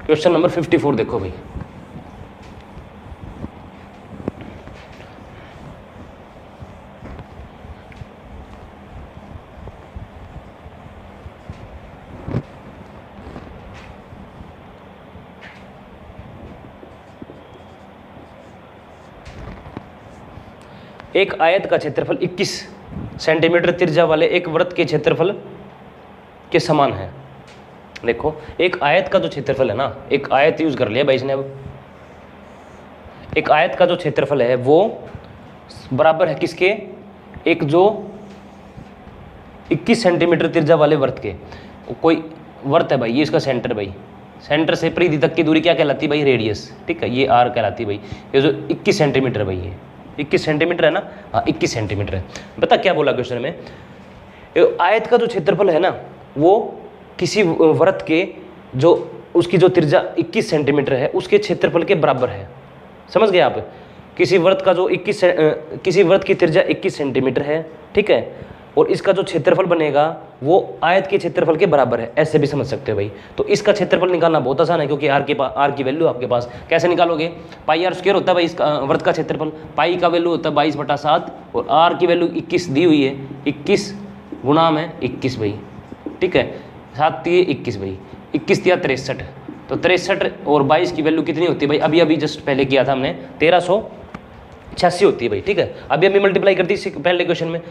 क्वेश्चन नंबर 54 देखो भाई, एक आयत का क्षेत्रफल 21 सेंटीमीटर त्रिज्या वाले एक वृत्त के क्षेत्रफल के समान है। देखो एक आयत का जो क्षेत्रफल है ना, एक आयत यूज कर लिया भाई इसने, अब एक आयत का जो क्षेत्रफल है वो बराबर है किसके, एक जो 21 सेंटीमीटर त्रिज्या वाले वृत्त के। कोई वृत्त है भाई, ये इसका सेंटर भाई, सेंटर से परिधि तक की दूरी क्या कहलाती है भाई, रेडियस, ठीक है, ये r कहलाती है भाई। ये जो 21 सेंटीमीटर भाई, ये 21 सेंटीमीटर है ना, हाँ 21 सेंटीमीटर है। बता क्या बोला क्वेश्चन में, आयत का जो क्षेत्रफल है ना वो किसी वृत्त के जो उसकी जो त्रिज्या 21 सेंटीमीटर है उसके क्षेत्रफल के बराबर है। समझ गए आप, किसी वृत्त का जो किसी वृत्त की त्रिज्या 21 सेंटीमीटर है, ठीक है, और इसका जो क्षेत्रफल बनेगा वो आयत के क्षेत्रफल के बराबर है, ऐसे भी समझ सकते हो भाई। तो इसका क्षेत्रफल निकालना बहुत आसान है, क्योंकि r की वैल्यू आपके पास, कैसे निकालोगे, पाई r स्क्वायर होता है भाई इसका वृत्त का क्षेत्रफल, पाई का वैल्यू होता है 22/7 और r की वैल्यू 21 दी हुई है, 21 गुणा में 21 भाई, ठीक है, 7 दिए 21 भाई, 21 दिया 63, तो 63 और 22 की वैल्यू कितनी होती है भाई, अभी जस्ट पहले किया था हमने 1386 होती है भाई, ठीक है। अभी मल्टीप्लाई कर दी पहले क्वेश्चन में,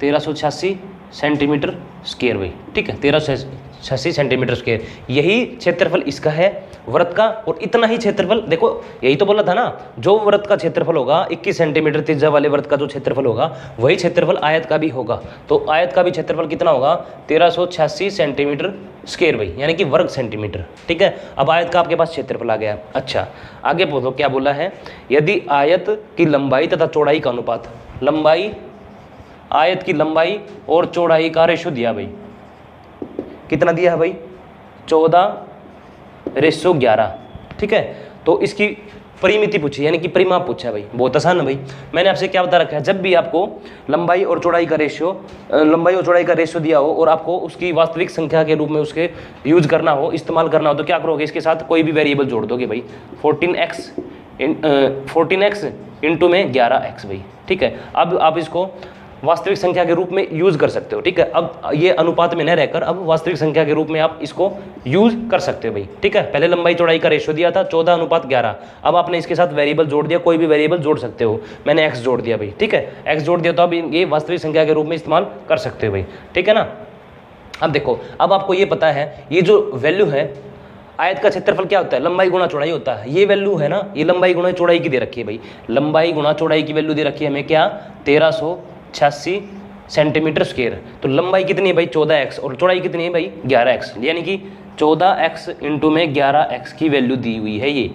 1386 सेंटीमीटर स्क्वायर भाई, ठीक है, 1386 सेंटीमीटर स्क्वायर, यही क्षेत्रफल इसका है वृत्त का। और इतना ही क्षेत्रफल, देखो यही तो बोला था ना, जो वृत्त का क्षेत्रफल होगा 21 सेंटीमीटर त्रिज्या वाले वृत्त का जो क्षेत्रफल होगा वही क्षेत्रफल आयत का भी होगा। तो आयत का भी क्षेत्रफल कितना होगा, 1386 सेंटीमीटर स्क्वायर भाई, यानी कि वर्ग सेंटीमीटर, ठीक है। अब आयत का आपके पास क्षेत्रफल आ गया। अच्छा आगे बोलो क्या बोला है, यदि आयत की लंबाई तथा चौड़ाई का अनुपात, लंबाई, आयत की लंबाई और चौड़ाई का रेशो दिया भाई, कितना दिया है भाई, 14:11, ठीक है। तो इसकी परिमिति पूछी, यानी कि परिमाप पूछा है भाई, बहुत आसान है भाई। मैंने आपसे क्या बता रखा है, जब भी आपको लंबाई और चौड़ाई का रेशियो दिया हो और आपको उसकी वास्तविक संख्या के रूप में उसके यूज करना हो, इस्तेमाल करना हो, तो क्या करोगे, इसके साथ कोई भी वेरिएबल जोड़ दोगे भाई, 14x इंटू में 11x भाई, ठीक है। अब आप इसको वास्तविक संख्या के रूप में यूज कर सकते हो, ठीक है। अब ये अनुपात में न रहकर अब वास्तविक संख्या के रूप में आप इसको यूज कर सकते हो भाई, ठीक है। पहले लंबाई चौड़ाई का रेशियो दिया था 14:11, अब आपने इसके साथ वेरिएबल जोड़ दिया, कोई भी वेरिएबल जोड़ सकते हो, मैंने एक्स जोड़ दिया भाई, ठीक है। एक्स जोड़ दिया तो अब ये वास्तविक संख्या के रूप में इस्तेमाल कर सकते हो भाई, ठीक है ना। अब देखो, अब आपको ये पता है ये जो वैल्यू है आयत का क्षेत्रफल क्या होता है, लंबाई गुणा चौड़ाई होता है। ये वैल्यू है ना, ये लंबाई गुणा चौड़ाई की दे रखी है भाई, लंबाई गुणा चौड़ाई की वैल्यू दे रखी है हमें क्या, 1386 सेंटीमीटर स्क्वायर। तो लंबाई कितनी है भाई 14x और चौड़ाई कितनी है भाई 11x, यानी कि 14x इंटू में 11x की वैल्यू दी हुई है। ये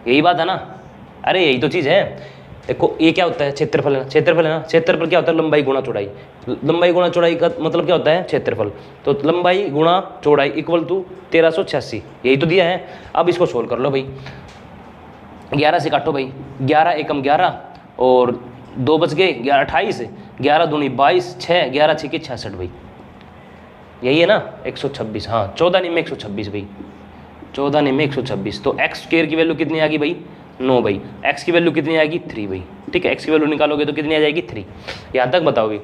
यही बात है ना, अरे यही तो चीज़ है। देखो ये क्या होता है, क्षेत्रफल है, क्षेत्रफल है ना, क्षेत्रफल क्या होता है, लंबाई गुणा चौड़ाई। लंबाई गुणा चौड़ाई का मतलब क्या होता है, क्षेत्रफल। तो लंबाई गुणा चौड़ाई इक्वल टू 1386, यही तो दिया है। अब इसको सोल्व कर लो भाई, 11 से काटो भाई, 11 एकम 11 और 2 बच गए, 11 28, 11 दूनी 22, 6 11 6 के 66 भाई, यही है ना 126। हाँ 14 नहीं में 126 भाई, 14 नहीं में 126। तो एक्स स्क्वायर की वैल्यू कितनी आ गई भाई 9 भाई, एक्स की वैल्यू कितनी आएगी 3 भाई, ठीक है। एक्स की वैल्यू निकालोगे तो कितनी आ जाएगी 3। यहाँ तक बताओ भाई,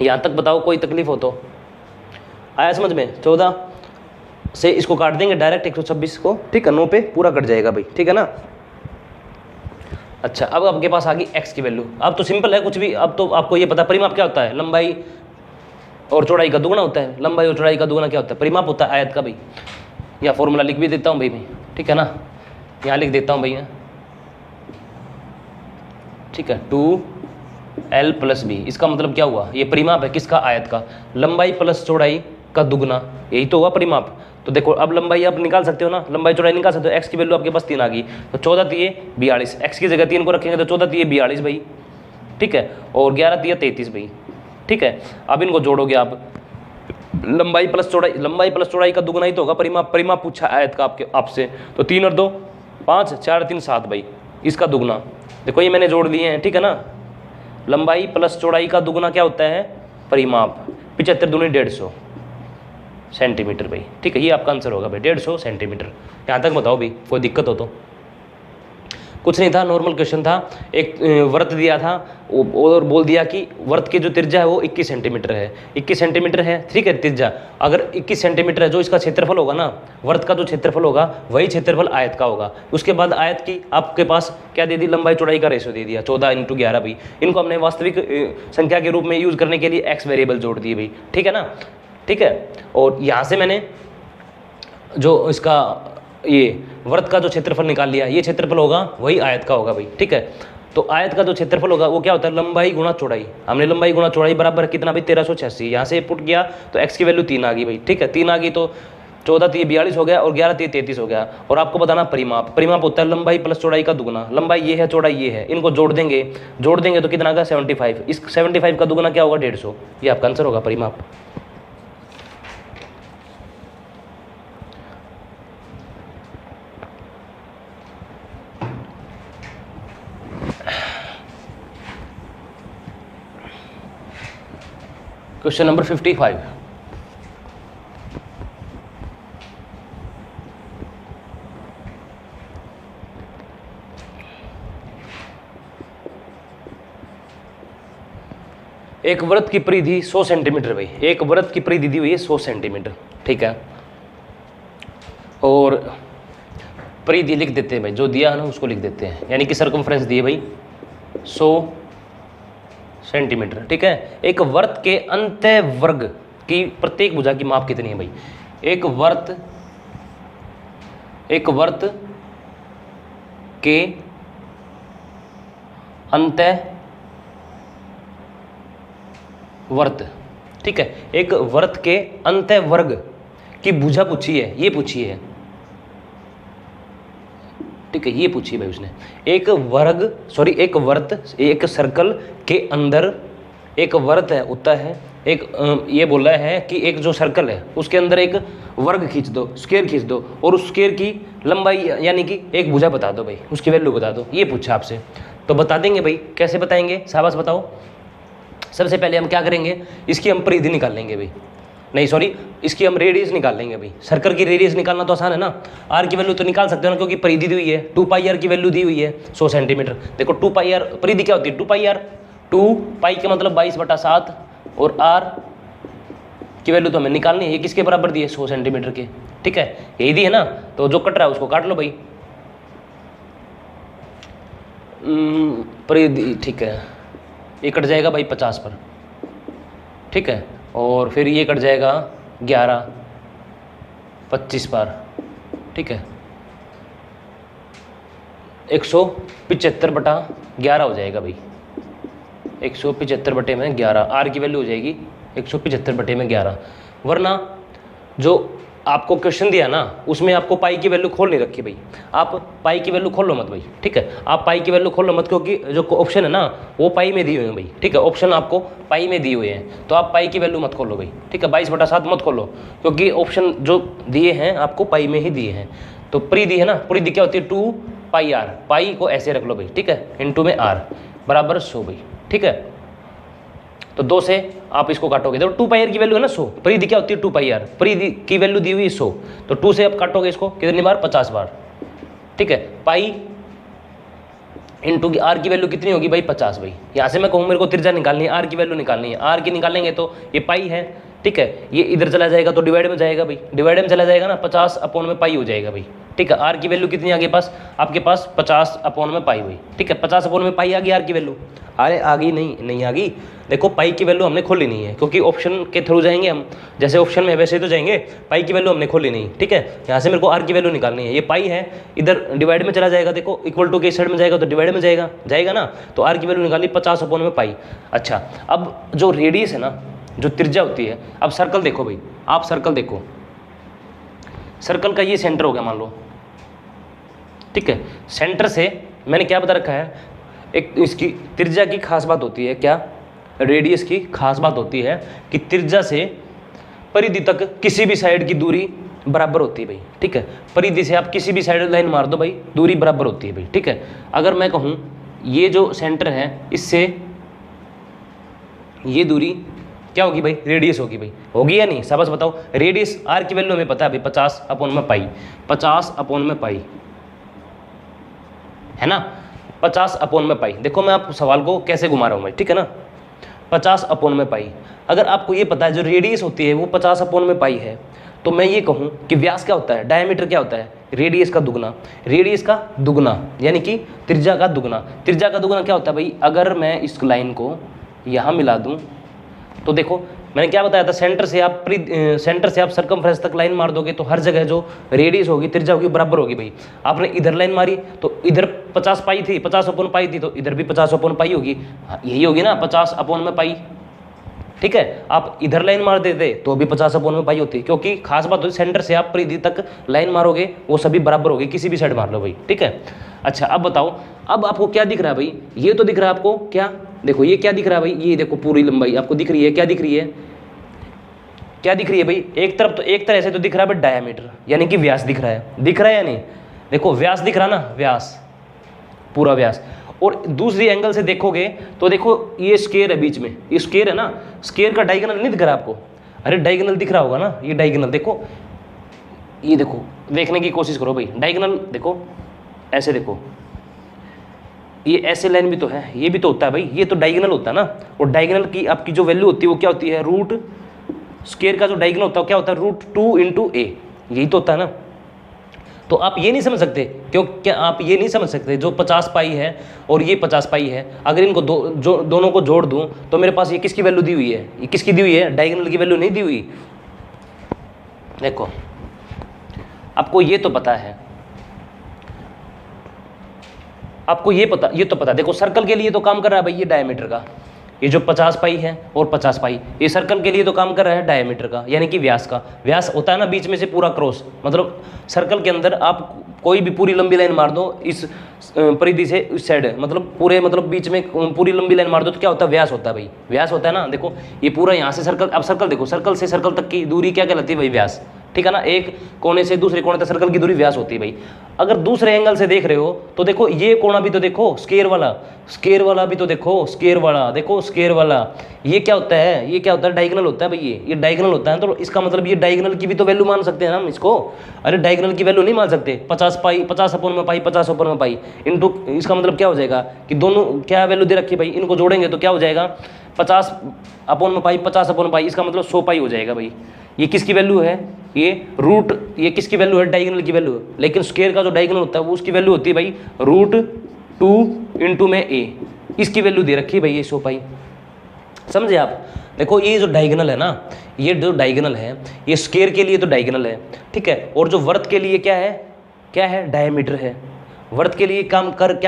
यहाँ तक बताओ, कोई तकलीफ हो तो आया समझ में। 14 से इसको काट देंगे डायरेक्ट 126 को, ठीक है, 9 पे पूरा कट जाएगा भाई, ठीक है ना। अच्छा अब आपके पास आ गई एक्स की वैल्यू। अब तो सिंपल है कुछ भी, अब तो आपको ये पता परिमाप क्या होता है, लंबाई और चौड़ाई का दुगुना होता है। लंबाई और चौड़ाई का दुगुना क्या होता है, परिमाप होता है आयत का भाई। या फॉर्मूला लिख भी देता हूँ भाई मैं, ठीक है ना, यहाँ लिख देता हूँ भैया, ठीक है, 2l + b। इसका मतलब क्या हुआ, ये परिमाप है किसका, आयत का। लंबाई प्लस चौड़ाई का दुगना, यही तो हुआ परिमाप। तो देखो अब लंबाई आप निकाल सकते हो ना, लंबाई चौड़ाई निकाल सकते हो। एक्स की वैल्यू आपके पास 3 आ गई, तो 14 3 42, एक्स की जगह 3 को रखेंगे तो 14 3 42 भाई, ठीक है, और 11 3 33 भाई, ठीक है। अब इनको जोड़ोगे आप, लंबाई प्लस चौड़ाई, लंबाई प्लस चौड़ाई का दुगना ही तो होगा परिमाप। परिमाप पूछा आयत का आपसे, तो 3 और 2 5, 4 3 7 भाई, इसका दुगना। देखो ये मैंने जोड़ दिए हैं, ठीक है ना। लंबाई प्लस चौड़ाई का दुगना क्या होता है, परिमाप। 75 दूनी 150 सेंटीमीटर भाई, ठीक है, ये आपका आंसर होगा भाई 150 सेंटीमीटर। यहाँ तक बताओ भाई, कोई दिक्कत हो तो। कुछ नहीं था, नॉर्मल क्वेश्चन था। एक वृत्त दिया था और बोल दिया कि वृत्त की जो त्रिज्या है वो 21 सेंटीमीटर है, 21 सेंटीमीटर है, ठीक है त्रिज्या। अगर 21 सेंटीमीटर है, जो इसका क्षेत्रफल होगा ना, वृत्त का जो क्षेत्रफल होगा वही क्षेत्रफल आयत का होगा। उसके बाद आयत की आपके पास क्या दे दी, लंबाई चौड़ाई का रेशियो दे दिया 14 × 11 भाई। इनको हमने वास्तविक संख्या के रूप में यूज़ करने के लिए एक्स वेरिएबल जोड़ दिए भाई, ठीक है ना, ठीक है। और यहाँ से मैंने जो इसका ये वृत्त का जो क्षेत्रफल निकाल लिया, ये क्षेत्रफल होगा वही आयत का होगा भाई, ठीक है। तो आयत का जो क्षेत्रफल होगा वो क्या होता है, लंबाई गुणा चौड़ाई। हमने लंबाई गुणा चौड़ाई बराबर कितना भाई 1386, यहाँ से पुट किया तो एक्स की वैल्यू 3 आ गई भाई, ठीक है। 3 आ गई तो 14 3 42 हो गया और 11 3 33 हो गया। और आपको बताना परिमाप, परिमाप होता है लंबाई प्लस चौड़ाई का दुगना। लंबाई ये है, चौड़ाई ये है, इनको जोड़ देंगे तो कितना आएगा 75। इस 75 का दुगना क्या होगा 150, ये आपका आंसर होगा परिमाप। क्वेश्चन नंबर 55, एक वृत्त की परिधि 100 सेंटीमीटर भाई, एक वृत्त की परिधि दी हुई है 100 सेंटीमीटर, ठीक है। और परिधि लिख देते हैं भाई, जो दिया है ना उसको लिख देते हैं, यानी कि सर्कमफ्रेंस दिए भाई 100 सेंटीमीटर, ठीक है। एक वृत्त के अंतःवर्ग की प्रत्येक भुजा की माप कितनी है भाई। एक वृत्त के अंतःवर्ग, ठीक है, एक वृत्त के अंतःवर्ग की भुजा पूछी है, ये पूछी है, ठीक है, ये पूछी भाई उसने। एक वृत्त, एक सर्कल के अंदर एक वृत्त है होता है, एक ये बोल रहा है कि एक जो सर्कल है उसके अंदर एक वर्ग खींच दो, स्क्वायर खींच दो, और उस स्क्वायर की लंबाई यानी कि एक भुजा बता दो भाई, उसकी वैल्यू बता दो, ये पूछा आपसे। तो बता देंगे भाई, कैसे बताएंगे, शाबाश बताओ। सबसे पहले हम क्या करेंगे, इसकी हम परिधि निकाल लेंगे भाई, नहीं सॉरी, इसकी हम रेडियस निकाल लेंगे भाई। सर्कल की रेडियस निकालना तो आसान है ना, आर की वैल्यू तो निकाल सकते हो ना, क्योंकि परिधि दी हुई है, 2πr की वैल्यू दी हुई है 100 सेंटीमीटर। देखो 2πr परिधि क्या होती है, 2πr 2 पाई का मतलब 22/7 और r की वैल्यू तो हमें निकालनी है। ये किसके बराबर दी है? 100 सेंटीमीटर के। ठीक है, यही दी है ना, तो जो कट रहा है उसको काट लो भाई। परिधि, ठीक है, ये कट जाएगा भाई 50 पर। ठीक है, और फिर ये कट जाएगा 11 25 पर। ठीक है, 175/11 हो जाएगा भाई। 175/11 आर की वैल्यू हो जाएगी 175/11। वरना जो आपको क्वेश्चन दिया ना उसमें आपको पाई की वैल्यू खोल नहीं रखी भाई। आप पाई की वैल्यू खोलो मत भाई। ठीक है, आप पाई की वैल्यू खोलो मत, क्योंकि जो ऑप्शन है ना वो पाई में दिए हुए हैं भाई। ठीक है, ऑप्शन आपको पाई में दिए हुए हैं, तो आप पाई की वैल्यू मत खोलो भाई। ठीक है, 22/7 मत खोलो, क्योंकि ऑप्शन जो दिए हैं आपको पाई में ही दिए हैं। तो परिधि है ना, परिधि क्या होती है? 2 पाई आर। पाई को ऐसे रख लो भाई। ठीक है, इनटू में आर बराबर 100 भाई। ठीक है, तो 2 से आप इसको काटोगे, देखो 2 पाई आर की वैल्यू है ना 100। परिधि क्या होती है? 2 पाई आर। परिधि की वैल्यू दी हुई 100, तो 2 से आप काटोगे इसको कितनी बार? 50 बार। ठीक है, पाई इनटू की आर की वैल्यू कितनी होगी भाई? 50 भाई। यहाँ से मैं कहूँ मेरे को त्रिज्या निकालनी है, आर की वैल्यू निकालनी है। आर की निकालेंगे तो ये पाई है। ठीक है, ये इधर चला जाएगा तो डिवाइड में जाएगा भाई। डिवाइड में चला जाएगा ना, 50 में पाई हो जाएगा भाई। ठीक है, आर की वैल्यू कितनी आ गई पास? आपके पास 50 में पाई हुई। ठीक है, 50 में पाई आ गई आर की वैल्यू। अरे आ गई? नहीं आ गई। देखो पाई की वैल्यू हमने खोली नहीं है, क्योंकि ऑप्शन के थ्रू जाएंगे हम, जैसे ऑप्शन में वैसे ही तो जाएंगे। पाई की वैल्यू हमने खोली नहीं। ठीक है, यहाँ से मेरे को आर की वैल्यू निकालनी है। ये पाई है, इधर डिवाइड में चला जाएगा। देखो इक्वल टू के साइड में जाएगा तो डिवाइड में जाएगा ना, तो आर की वैल्यू निकाली 50 में पाई। अच्छा, अब जो रेडियस है ना, जो त्रिज्या होती है, अब सर्कल देखो भाई, आप सर्कल देखो, सर्कल का ये सेंटर हो गया मान लो। ठीक है, सेंटर से मैंने क्या बता रखा है, एक इसकी त्रिज्या की खास बात होती है, क्या? रेडियस की खास बात होती है कि त्रिज्या से परिधि तक किसी भी साइड की दूरी बराबर होती है भाई। ठीक है, परिधि से आप किसी भी साइड लाइन मार दो भाई, दूरी बराबर होती है भाई। ठीक है, अगर मैं कहूँ ये जो सेंटर है इससे ये दूरी क्या होगी भाई? रेडियस होगी भाई। होगी या नहीं? सबस बताओ। रेडियस आर की वैल्यू हमें पता है भाई, 50 में पाई। 50 में पाई है ना, 50 में पाई। देखो मैं आप सवाल को कैसे घुमा रहा हूँ भाई। ठीक है ना, 50 में पाई। अगर आपको ये पता है जो रेडियस होती है वो 50 में पाई है, तो मैं ये कहूँ कि व्यास क्या होता है? डायमीटर क्या होता है? रेडियस का दुगना। रेडियस का दुगना यानी कि त्रिज्या का दुगना। त्रिज्या का दुगना क्या होता है भाई? अगर मैं इस लाइन को यहाँ मिला दूँ तो देखो मैंने क्या बताया था, सेंटर से आप सर्कमफ्रेंस तक लाइन मार दोगे तो हर जगह जो रेडियस होगी, त्रिज्या होगी, बराबर होगी भाई। आपने इधर लाइन मारी तो इधर 50 पाई थी, 50 पाई थी, तो इधर भी 50 पाई होगी। हाँ, यही होगी ना 50 में पाई। ठीक है, आप इधर लाइन मार देते तो भी 50 में पाई होती, क्योंकि खास बात होती सेंटर से आप परिधि तक लाइन मारोगे वो सभी बराबर होगी, किसी भी साइड मार लो भाई। ठीक है, अच्छा अब बताओ, अब आपको क्या दिख रहा है भाई? ये तो दिख रहा है आपको, क्या देखो ये क्या दिख रहा है भाई? ये देखो पूरी लंबाई आपको दिख रही है। क्या दिख रही है? क्या दिख रही है भाई? एक तरह से तो दिख रहा है भाई डायमीटर, यानी कि व्यास दिख रहा है। दिख रहा है या नहीं? देखो व्यास दिख रहा ना, व्यास, पूरा व्यास। और दूसरी एंगल से देखोगे तो देखो ये स्क्वायर है बीच में, ये स्क्वायर है ना, स्क्वायर का डायगोनल नहीं दिख रहा आपको? अरे डायगोनल दिख रहा होगा ना, ये डायगोनल देखो, ये देखो, देखने की कोशिश करो भाई। डायगोनल देखो, ऐसे देखो, ये ऐसे लाइन भी तो है, ये भी तो होता है भाई, ये तो डायगोनल होता है ना। और डायगोनल की आपकी जो वैल्यू होती है वो क्या होती है? रूट स्क्वायर का जो डायगोनल होता है क्या होता है? √2 × a, यही तो होता है ना। तो आप ये नहीं समझ सकते, क्यों? क्या आप ये नहीं समझ सकते जो 50 पाई है और ये 50 पाई है, अगर इनको दोनों को जोड़ दूं तो मेरे पास ये किसकी वैल्यू दी हुई है? ये किसकी दी हुई है? डायगोनल की वैल्यू नहीं दी हुई। देखो आपको ये तो पता है, आपको ये तो पता, देखो सर्कल के लिए तो काम कर रहा है भाई ये डायमीटर का, ये जो 50 पाई है और 50 पाई, ये सर्कल के लिए तो काम कर रहा है डायमीटर का, यानी कि व्यास का। व्यास होता है ना बीच में से पूरा क्रॉस, मतलब सर्कल के अंदर आप कोई भी पूरी लंबी लाइन मार दो इस परिधि से इस साइड, मतलब पूरे, मतलब बीच में पूरी लंबी लाइन मार दो तो क्या होता है? व्यास होता है भाई, व्यास होता है ना। देखो ये पूरा यहाँ से सर्कल, अब सर्कल देखो, सर्कल से सर्कल तक की दूरी क्या कहलाती है भाई? व्यास। ठीक है ना। एक कोने से दूसरे कोने तक सर्कल की दूरी व्यास होती है भाई। अगर दूसरे एंगल से देख रहे हो तो देखो ये कोना भी तो देखो स्क्वायर वाला भी तो देखो स्क्वायर वाला, देखो स्क्वायर वाला। ये क्या होता है, ये क्या होता है, डायगोनल होता है भाई। ये डायगोनल होता है, तो इसका मतलब ये डायगोनल की भी तो वैल्यू मान सकते हैं ना हम इसको। अरे डायगोनल की वैल्यू नहीं मान सकते। 50/π इंटू, इसका मतलब क्या हो जाएगा कि दोनों क्या वैल्यू दे रखी है भाई, इनको जोड़ेंगे तो क्या हो जाएगा 50/π, इसका मतलब 100π हो जाएगा भाई। ये किसकी वैल्यू है, ये रूट, ये किसकी वैल्यू है, डायगोनल की वैल्यू है। लेकिन स्क्वायर का जो डायगोनल होता है वो उसकी वैल्यू होती है भाई √2 इंटू में a, इसकी वैल्यू दे रखी है भाई ये 100π। समझे आप। देखो ये जो डायगोनल है ना, ये जो डायगोनल है ये स्क्वायर के लिए तो डायगोनल है, ठीक है। और जो वर्त के लिए क्या है डायमीटर है। वर्त के लिए क्या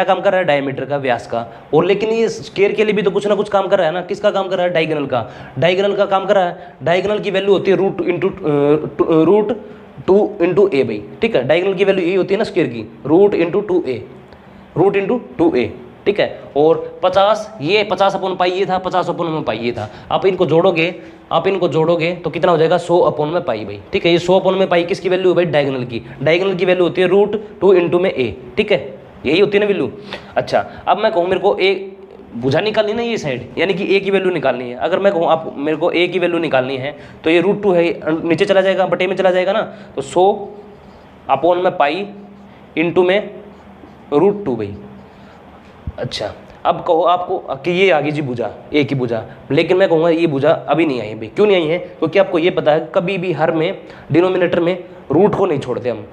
काम कर रहा है, डायमीटर का, व्यास का। और लेकिन ये स्क्वायर के लिए भी तो कुछ ना कुछ काम कर रहा है ना। किसका काम कर रहा है, डायगोनल का काम कर रहा है। डायगोनल की वैल्यू होती है √2 इंटू a भाई, ठीक है। डायगोनल की वैल्यू यही होती है ना स्क्वायर की, √2a, ठीक है। और 50, ये 50/π ये था, 50/π ये था। आप इनको जोड़ोगे तो कितना हो जाएगा 100/π भाई, ठीक है। ये 100/π किसकी वैल्यू है भाई, डायगोनल की वैल्यू होती है √2 इंटू में a, ठीक है। यही होती है ना वैल्यू। अच्छा अब मैं कहूँ मेरे को a भुजा निकालनी ना ये साइड, यानी कि a की वैल्यू निकालनी है। अगर मैं कहूँ आप मेरे को a की वैल्यू निकालनी है तो ये √2 है, नीचे चला जाएगा, बटे में चला जाएगा ना, तो 100/π इंटू में √2 भाई। अच्छा अब कहो आपको कि ये आ गई जी भुजा, ए की भुजा। लेकिन मैं कहूँगा ये भुजा अभी नहीं आई भाई। क्यों नहीं आई है, क्योंकि आपको ये पता है कभी भी हर में डिनोमिनेटर में रूट को नहीं छोड़ते, हम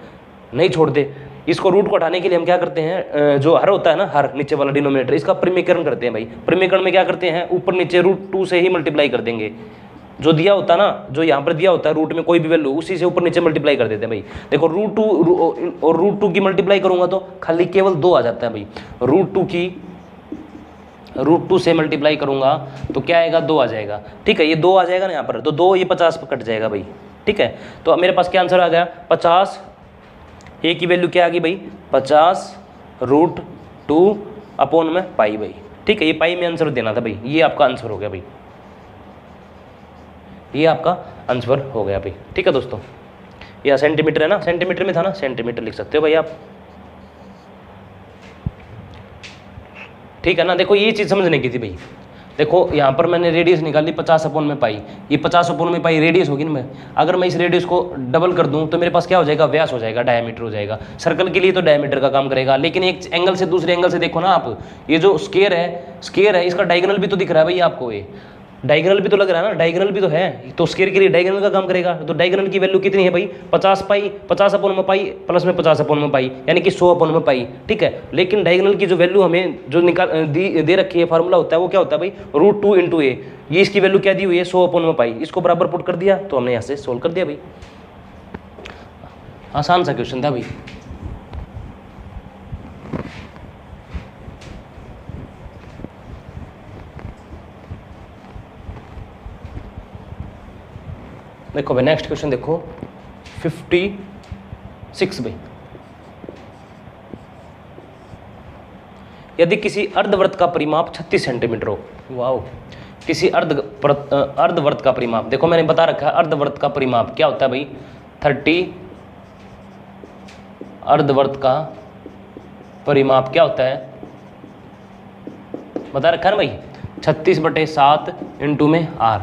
नहीं छोड़ते। इसको रूट को हटाने के लिए हम क्या करते हैं, जो हर होता है ना, हर नीचे वाला डिनोमिनेटर, इसका परिमीकरण करते हैं भाई। परिमीकरण में क्या करते हैं, ऊपर नीचे √2 से ही मल्टीप्लाई कर देंगे। जो दिया होता है ना, जो यहाँ पर दिया होता है रूट में कोई भी वैल्यू, उसी से ऊपर नीचे मल्टीप्लाई कर देते हैं भाई। देखो √2 और √2 की मल्टीप्लाई करूंगा तो खाली केवल 2 आ जाता है भाई। √2 से मल्टीप्लाई करूंगा तो क्या आएगा, 2 आ जाएगा, ठीक है। ये 2 आ जाएगा ना यहाँ पर, तो 2 ये 50 पर कट जाएगा भाई, ठीक है। तो मेरे पास क्या आंसर आ गया, 50, ए की वैल्यू क्या आ गई भाई, 50√2/π भाई, ठीक है। ये पाई में आंसर देना था भाई, ये आपका आंसर हो गया भाई, ये आपका आंसर हो गया भाई, ठीक है दोस्तों। यह सेंटीमीटर है ना, सेंटीमीटर में था ना, सेंटीमीटर लिख सकते हो भाई आप, ठीक है ना। देखो ये चीज़ समझने की थी भाई। देखो यहाँ पर मैंने रेडियस निकाली 50/π, ये 50/π रेडियस होगी ना। मैं अगर मैं इस रेडियस को डबल कर दूँ तो मेरे पास क्या हो जाएगा, व्यास हो जाएगा, डायमीटर हो जाएगा। सर्कल के लिए तो डायमीटर का काम करेगा, लेकिन एक एंगल से दूसरे एंगल से देखो ना आप, ये जो स्क्वायर है इसका डायगोनल भी तो दिख रहा है भाई आपको, ये डायगोनल भी तो लग रहा है ना, डायगोनल भी तो है, तो स्क्वायर के लिए डायगोनल का काम करेगा। तो डायगोनल की वैल्यू कितनी है भाई, 50/π प्लस में 50/π, यानी कि 100/π, ठीक है। लेकिन डायगोनल की जो वैल्यू हमें जो दे रखी है, फार्मूला होता है वो क्या होता है भाई, √2 इंटू a। ये इसकी वैल्यू क्या दी हुई है, 100/π। इसको बराबर पुट कर दिया तो हमने यहाँ से सोल्व कर दिया भाई। आसान सा क्वेश्चन था भाई। देखो भाई नेक्स्ट क्वेश्चन देखो 56 भाई। यदि किसी अर्धवृत्त का परिमाप 36 सेंटीमीटर हो, वाह, किसी अर्धवृत्त का परिमाप, देखो मैंने बता रखा है अर्धवृत्त का परिमाप क्या होता है भाई, 30, अर्धवृत्त का परिमाप क्या होता है, बता रखा है ना भाई, 36/7 इंटू में r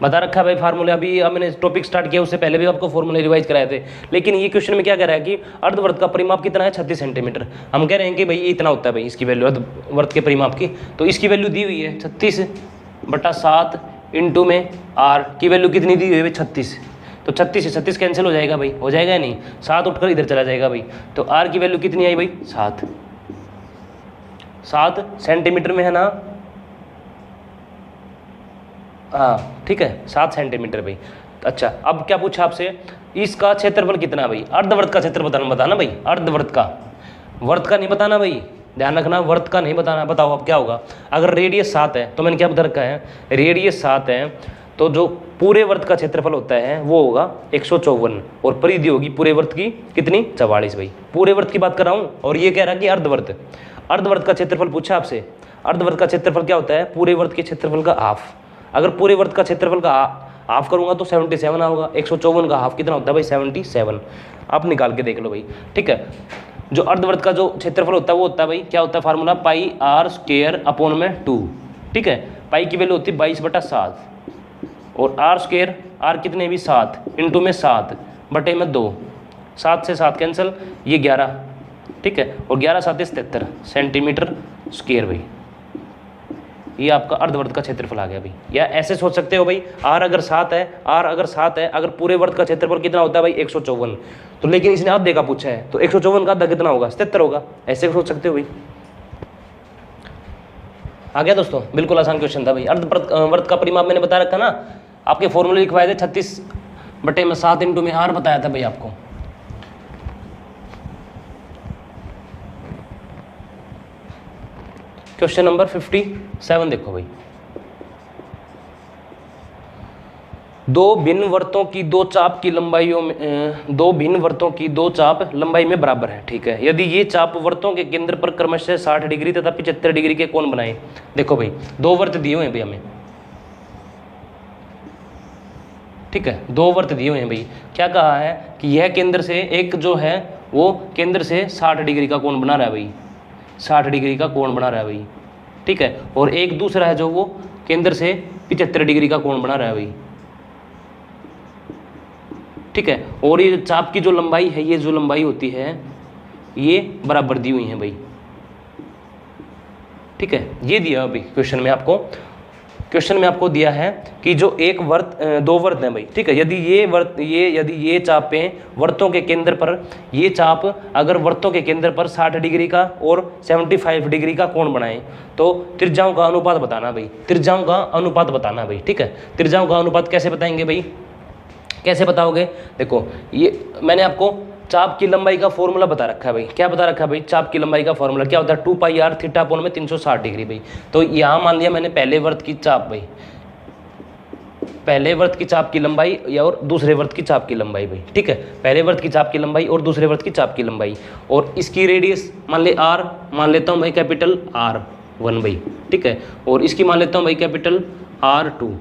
बता रखा है भाई। फार्मूले अभी मैंने टॉपिक स्टार्ट किया उससे पहले भी आपको फॉर्मूले रिवाइज कराए थे। लेकिन ये क्वेश्चन में क्या कह रहा है कि अर्धवृत्त का परिमाप कितना है, 36 सेंटीमीटर। हम कह रहे हैं कि भाई ये इतना होता है भाई इसकी वैल्यू अर्धवृत्त के परिमाप की, तो इसकी वैल्यू दी हुई है 36/7 इंटू में r की वैल्यू कितनी दी हुई है भाई, 36। तो 36 से 36 कैंसिल हो जाएगा भाई, हो जाएगा या नहीं, 7 उठकर इधर चला जाएगा भाई। तो r की वैल्यू कितनी आई भाई, 7 सेंटीमीटर में है ना, हाँ ठीक है, 7 सेंटीमीटर भाई। अच्छा अब क्या पूछा आपसे, इसका क्षेत्रफल कितना है भाई, अर्धवृत्त का क्षेत्रफल बताना भाई, अर्धवृत्त का, वर्त का नहीं बताना भाई, ध्यान रखना, वर्त का नहीं बताना। बताओ अब क्या होगा, अगर रेडियस 7 है तो मैंने क्या बता रखा है, रेडियस 7 है तो जो पूरे वर्त का क्षेत्रफल होता है वो होगा 154, और परिधि होगी पूरे वर्त की कितनी, 44 भाई। पूरे वर्त की बात कर रहा हूँ, और ये कह रहा है कि अर्धवृत्त, अर्धवृत्त का क्षेत्रफल पूछा आपसे। अर्धवृत्त का क्षेत्रफल क्या होता है, पूरे वर्त के क्षेत्रफल का हाफ। अगर पूरे वर्त का क्षेत्रफल का हाफ करूँगा तो 77 होगा, 154 का हाफ कितना होता है भाई 77। आप निकाल के देख लो भाई, ठीक है। जो अर्धवृत्त का जो क्षेत्रफल होता है वो होता है भाई क्या होता है formula, pi r square upon में 2, ठीक है। पाई की वैल्यू होती है 22/7 और आर स्क्वायर, आर कितने भी 7 इंटू में 7 बटे में 2, 7 से 7 कैंसिल, ये 11, ठीक है। और 11 7 77 सेंटीमीटर स्क्वायर भाई, ये आपका अर्धवृत्त का क्षेत्रफल आ गया भाई। या ऐसे सोच सकते हो भाई, आर अगर 7 है, आर अगर 7 है, अगर पूरे वर्त का क्षेत्रफल कितना होता है भाई 154, तो लेकिन इसने आधे का पूछा है तो 154 का आधा कितना होगा 77 होगा, ऐसे सोच सकते हो भाई। आ गया दोस्तों, बिल्कुल आसान क्वेश्चन था भाई। अर्धवृत्त का परिमाप मैंने बता रखा ना, आपके फॉर्मूले लिखवाए थे 36/7 इंटू में आर बताया था भाई आपको। क्वेश्चन नंबर 57 देखो भाई, दो भिन्न वर्तों की दो चाप की लंबाइयों में दो भिन्न वर्तों की दो चाप लंबाई में बराबर है, ठीक है। यदि ये चाप वर्तों के केंद्र पर क्रमशः 60 डिग्री तथा 75 डिग्री के कोण बनाए। देखो भाई, दो वर्त दिए हुए हैं भाई हमें, ठीक है, दो वर्त दिए हुए हैं भाई। क्या कहा है कि यह केंद्र से एक जो है वो केंद्र से 60 डिग्री का कोण बना रहा है भाई, 60 डिग्री का कोण बना रहा है भाई, ठीक है। और एक दूसरा है जो वो केंद्र से 75 डिग्री का कोण बना रहा है भाई, ठीक है। और ये चाप की जो लंबाई है, ये जो लंबाई होती है ये बराबर दी हुई है भाई, ठीक है। ये दिया अभी क्वेश्चन में आपको, क्वेश्चन में आपको दिया है कि जो एक वर्त दो वर्त हैं भाई, ठीक है। यदि ये चापें वर्तों के केंद्र पर, ये चाप अगर वर्तों के केंद्र पर 60 डिग्री का और 75 डिग्री का कोण बनाएं तो त्रिज्याओं का अनुपात बताना भाई, त्रिज्याओं का अनुपात बताना भाई, ठीक है। त्रिज्याओं का अनुपात कैसे बताएंगे भाई, कैसे बताओगे? देखो, ये मैंने आपको चाप की लंबाई का फॉर्मूला बता रखा है भाई। क्या बता रखा है भाई? चाप की लंबाई का फॉर्मूला क्या होता है? 2 पाई आर थीटा कोण में 360 डिग्री भाई। तो यहाँ मान लिया मैंने पहले वर्त की चाप भाई, पहले वर्त की चाप की लंबाई या और दूसरे वर्त की चाप की लंबाई भाई, ठीक है। पहले वर्त की चाप की लंबाई और दूसरे वर्त की चाप की लंबाई, और इसकी रेडियस मान ले आर, मान लेता हूँ भाई कैपिटल R1 भाई, ठीक है। और इसकी मान लेता हूँ भाई कैपिटल R2।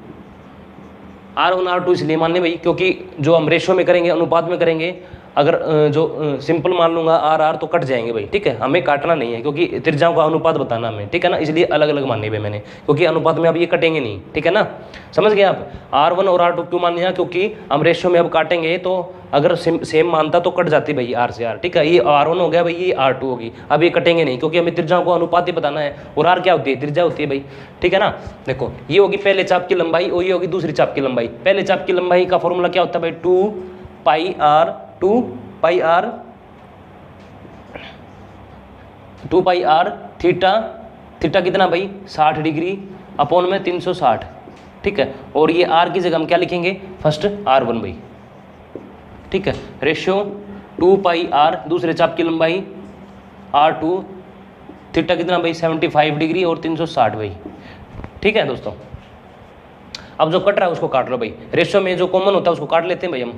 R1 R2 इसलिए मानने भाई क्योंकि जो हम रेशो में करेंगे, अनुपात में करेंगे, अगर जो सिंपल मान लूँगा आर आर तो कट जाएंगे भाई, ठीक है। हमें काटना नहीं है क्योंकि त्रिज्याओं का अनुपात बताना हमें, ठीक है ना, इसलिए अलग अलग माने हुए मैंने, क्योंकि अनुपात में अब ये कटेंगे नहीं, ठीक है ना, समझ गए आप। R1 और R2 क्यों मान लिया? क्योंकि हम रेशो में अब काटेंगे तो अगर सेम मानता तो कट जाती भाई R से R, ठीक है। ये R1 हो गया भाई, ये R2 होगी, अब ये कटेंगे नहीं क्योंकि हमें त्रिज्याओं को अनुपात ही बताना है। और R क्या होती है? त्रिज्या होती है भाई, ठीक है ना। देखो, ये होगी पहले चाप की लंबाई और ये होगी दूसरी चाप की लंबाई। पहले चाप की लंबाई का फॉर्मूला क्या होता है भाई? 2 पाई आर थीटा, थीटा कितना भाई? 60 डिग्री अपॉन में 360, ठीक है। और ये आर की जगह हम क्या लिखेंगे? फर्स्ट R1 भाई, ठीक है। रेशियो 2 पाई आर, दूसरे चाप की लंबाई R2, थीटा कितना भाई? 75 डिग्री और 360 भाई, ठीक है दोस्तों। अब जो कट रहा है उसको काट लो भाई, रेशियो में जो कॉमन होता है उसको काट लेते हैं भाई हम,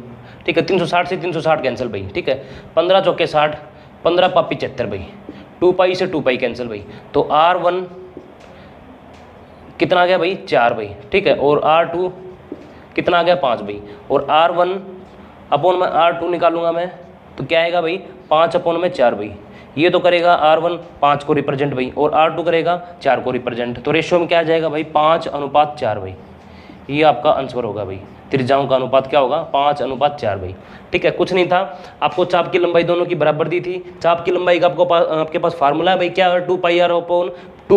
ठीक है। 360 से 360 कैंसिल भाई, ठीक है। 15 चौके 60, 15 पापी 75 भाई, 2 पाई से 2 पाई कैंसिल भाई। तो R1 कितना आ गया भाई? 4 भाई, ठीक है। और R2 कितना आ गया? 5 भाई। और R1 अपॉन में R2 निकालूंगा मैं तो क्या आएगा भाई? 5 अपॉन में 4 भाई। ये तो करेगा R1 5 को रिप्रेजेंट भाई और R2 करेगा 4 को रिप्रेजेंट। तो रेशियो में क्या आ जाएगा भाई? 5:4 भाई। ये आपका आंसर होगा भाई। त्रिज्याओं का अनुपात क्या होगा? 5:4 भाई, ठीक है। कुछ नहीं था, आपको चाप की लंबाई दोनों की बराबर दी थी। चाप की लंबाई का आपके पास फार्मूला है भाई, क्या है? 2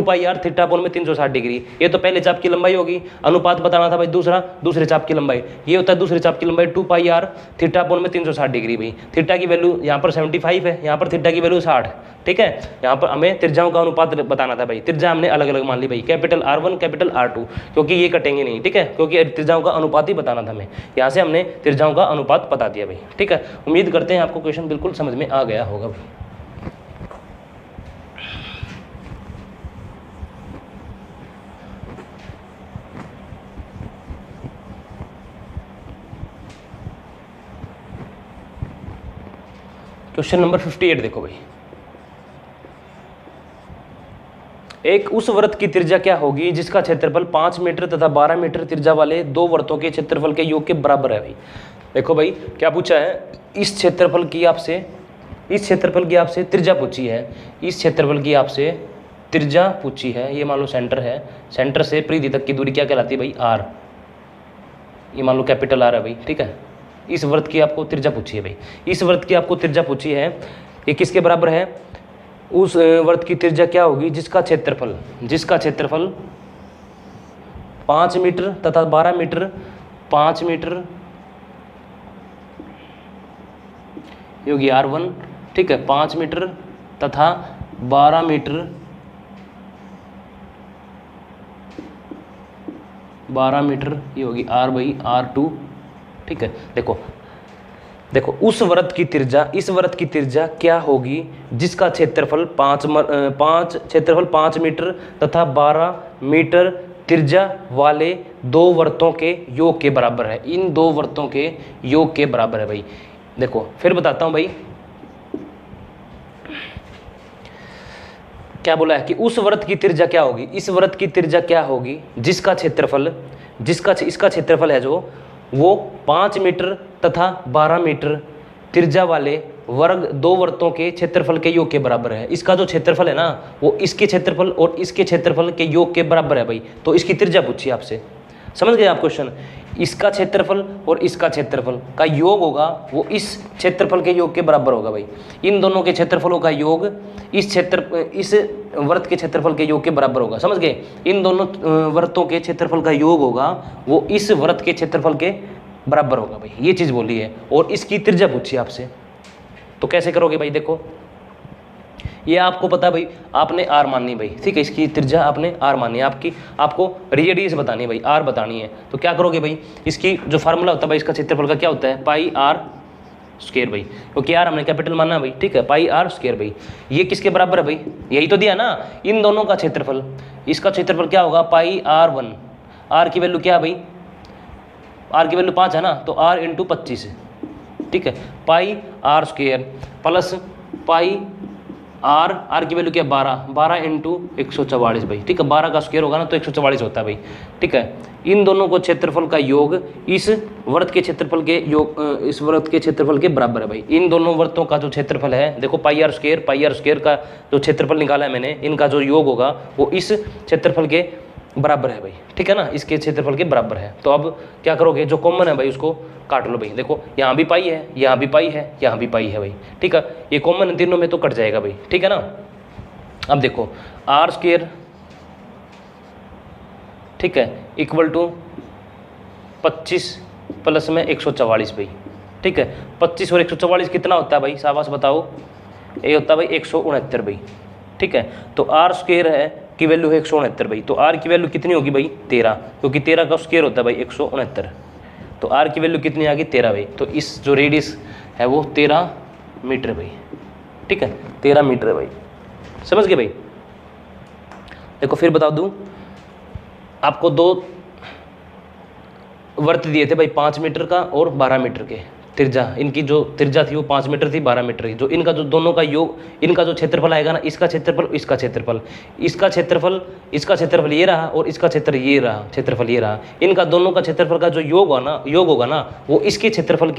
पाई आर थीटा कोण में 360 डिग्री। ये तो पहले चाप की लंबाई होगी। अनुपात बताना था भाई दूसरे चाप की लंबाई। ये होता है दूसरे चाप की लंबाई 2 पाई आर थीटा कोण में 360 डिग्री भाई। थीटा की वैल्यू यहाँ पर 75 है, यहाँ पर थीटा की वैल्यू 60, ठीक है। यहाँ पर हमें त्रिज्याओं का अनुपात बताना था भाई। त्रिज्या हमने अलग अलग मान ली भाई, कैपिटल R1 कैपिटल R2, क्योंकि ये कटेंगे नहीं, ठीक है, क्योंकि त्रिज्याओं का अनुपात ही बताना था हमें। यहाँ से हमने त्रिज्याओं का अनुपात बता दिया भाई, ठीक है। उम्मीद करते हैं आपको क्वेश्चन बिल्कुल समझ में आ गया होगा। क्वेश्चन नंबर 58 देखो भाई, एक उस वृत्त की त्रिज्या क्या होगी जिसका क्षेत्रफल 5 मीटर तथा 12 मीटर त्रिज्या वाले दो वृत्तों के क्षेत्रफल के योग के बराबर है भाई। देखो भाई क्या पूछा है, इस क्षेत्रफल की आपसे त्रिज्या पूछी है, इस क्षेत्रफल की आपसे त्रिज्या पूछी है। ये मान लो सेंटर है, सेंटर से परिधि तक की दूरी क्या कहलाती है भाई, आर। ये मान लो कैपिटल आर है भाई, ठीक है। इस वृत्त की आपको त्रिज्या पूछी है भाई, इस वृत्त की आपको त्रिज्या पूछी है, ये किसके बराबर है, उस वृत्त की त्रिज्या क्या होगी जिसका क्षेत्रफल 5 मीटर तथा 12 मीटर, 5 मीटर ये होगी R1, ठीक है, 5 मीटर तथा 12 मीटर, 12 मीटर ये होगी R बाई R2, ठीक है। देखो उस वृत्त की त्रिज्या, इस वृत्त की त्रिज्या क्या होगी जिसका क्षेत्रफल 5 मीटर तथा 12 मीटर त्रिज्या वाले दो वृत्तों के योग के बराबर है, इन दो वृत्तों के योग के बराबर है भाई। देखो फिर बताता हूं भाई क्या बोला है कि उस वृत्त की त्रिज्या क्या होगी, इस वृत्त की त्रिज्या क्या होगी जिसका क्षेत्रफल, इसका क्षेत्रफल है जो वो 5 मीटर तथा 12 मीटर त्रिज्या वाले दो वृत्तों के क्षेत्रफल के योग के बराबर है। इसका जो क्षेत्रफल है ना वो इसके क्षेत्रफल और इसके क्षेत्रफल के योग के बराबर है भाई। तो इसकी त्रिज्या पूछी आपसे, समझ गए आप क्वेश्चन। इसका क्षेत्रफल और इसका क्षेत्रफल का योग होगा वो इस क्षेत्रफल के योग के बराबर होगा भाई। इन दोनों के क्षेत्रफलों का योग इस वृत्त के क्षेत्रफल के योग के बराबर होगा, समझ गए। इन दोनों वृत्तों के क्षेत्रफल का योग होगा वो इस वृत्त के क्षेत्रफल के बराबर होगा भाई, ये चीज़ बोली है। और इसकी त्रिज्या पूछी आपसे, तो कैसे करोगे भाई, देखो ये आपको पता है भाई, आपने आर माननी भाई, ठीक है। इसकी त्रिज्या आपने आर माननी है, आपको रेडियस बतानी है भाई, आर बतानी है। तो क्या करोगे भाई, इसकी जो फार्मूला होता है भाई इसका क्षेत्रफल का क्या होता है, पाई आर स्क्वायर भाई, क्योंकि आर हमने कैपिटल माना भाई, ठीक है, पाई आर स्क्वायर भाई। ये किसके बराबर है भाई, यही तो दिया ना, इन दोनों का क्षेत्रफल। इसका क्षेत्रफल क्या होगा, पाई R1, आर की वैल्यू क्या है भाई, आर की वैल्यू 5 है ना, तो आर इंटू 25, ठीक है, pi r square plus pi r की वैल्यू क्या है 12 इंटू 144 भाई, ठीक है। 12 का स्क्वायर होगा ना तो 144 होता है भाई, ठीक है। इन दोनों को क्षेत्रफल का योग इस वृत्त के क्षेत्रफल के योग, इस वृत्त के क्षेत्रफल के बराबर है भाई। इन दोनों वृत्तों का जो क्षेत्रफल है, देखो पाई आर स्क्वायर का जो क्षेत्रफल निकाला है मैंने, इनका जो योग होगा वो इस क्षेत्रफल के बराबर है भाई, ठीक है ना, इसके क्षेत्रफल के बराबर है। तो अब क्या करोगे, जो कॉमन है भाई उसको काट लो भाई। देखो यहाँ भी पाई है, यहाँ भी पाई है, यहाँ भी पाई है भाई, ठीक है। ये कॉमन इन तीनों में तो कट जाएगा भाई, ठीक है ना। अब देखो आर स्क्वायर, ठीक है, इक्वल टू 25 प्लस में 144 भाई, ठीक है। 25 और 144 कितना होता है भाई, शाबाश बताओ, ये होता है भाई 169 भाई, ठीक है। तो आर स्क्वायर है की वैल्यू है 169 भाई, तो आर की वैल्यू कितनी होगी भाई 13, क्योंकि 13 का स्क्वायर होता है भाई 169, तो आर की वैल्यू कितनी आ गई 13 भाई। तो इस जो रेडियस है वो 13 मीटर भाई, ठीक है, 13 मीटर भाई, समझ गए भाई। देखो फिर बता दूं, आपको दो वर्त दिए थे भाई 5 मीटर का और 12 मीटर के त्रिज्या, इनकी जो त्रिज्या थी वो 5 मीटर थी, 12 मीटर की। जो इनका जो दोनों का योग, इनका जो क्षेत्रफल आएगा ना, इसका क्षेत्रफल इसका क्षेत्रफल, इसका क्षेत्रफल ये रहा और इसका क्षेत्रफल ये रहा, इनका दोनों का क्षेत्रफल का जो योग होगा ना वो इसके क्षेत्रफल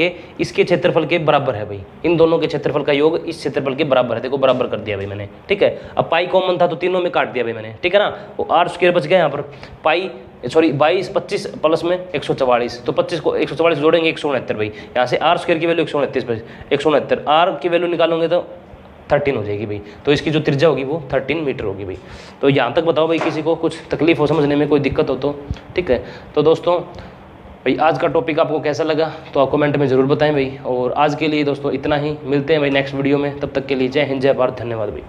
के बराबर है भाई। इन दोनों के क्षेत्रफल का योग इस क्षेत्रफल के बराबर है, देखो बराबर कर दिया भाई मैंने, ठीक है। अब पाई कॉमन था तो तीनों में काट दिया भाई मैंने, ठीक है ना। वो आर स्क्वायर बच गया यहाँ पर, पाई 25 प्लस में 144, तो 25 को 144 जोड़ेंगे 169 भाई। यहाँ से आर स्क्वायर की वैल्यू 169, आर की वैल्यू निकालोगे तो 13 हो जाएगी भाई। तो इसकी जो त्रिज्या होगी वो 13 मीटर होगी भाई। तो यहाँ तक बताओ भाई, किसी को कुछ तकलीफ हो समझने में, कोई दिक्कत हो तो, ठीक है। तो दोस्तों भाई आज का टॉपिक आपको कैसा लगा तो आप कमेंट में ज़रूर बताएं भाई। और आज के लिए दोस्तों इतना ही, मिलते हैं भाई नेक्स्ट वीडियो में, तब तक के लिए जय हिंद जय भारत, धन्यवाद भाई।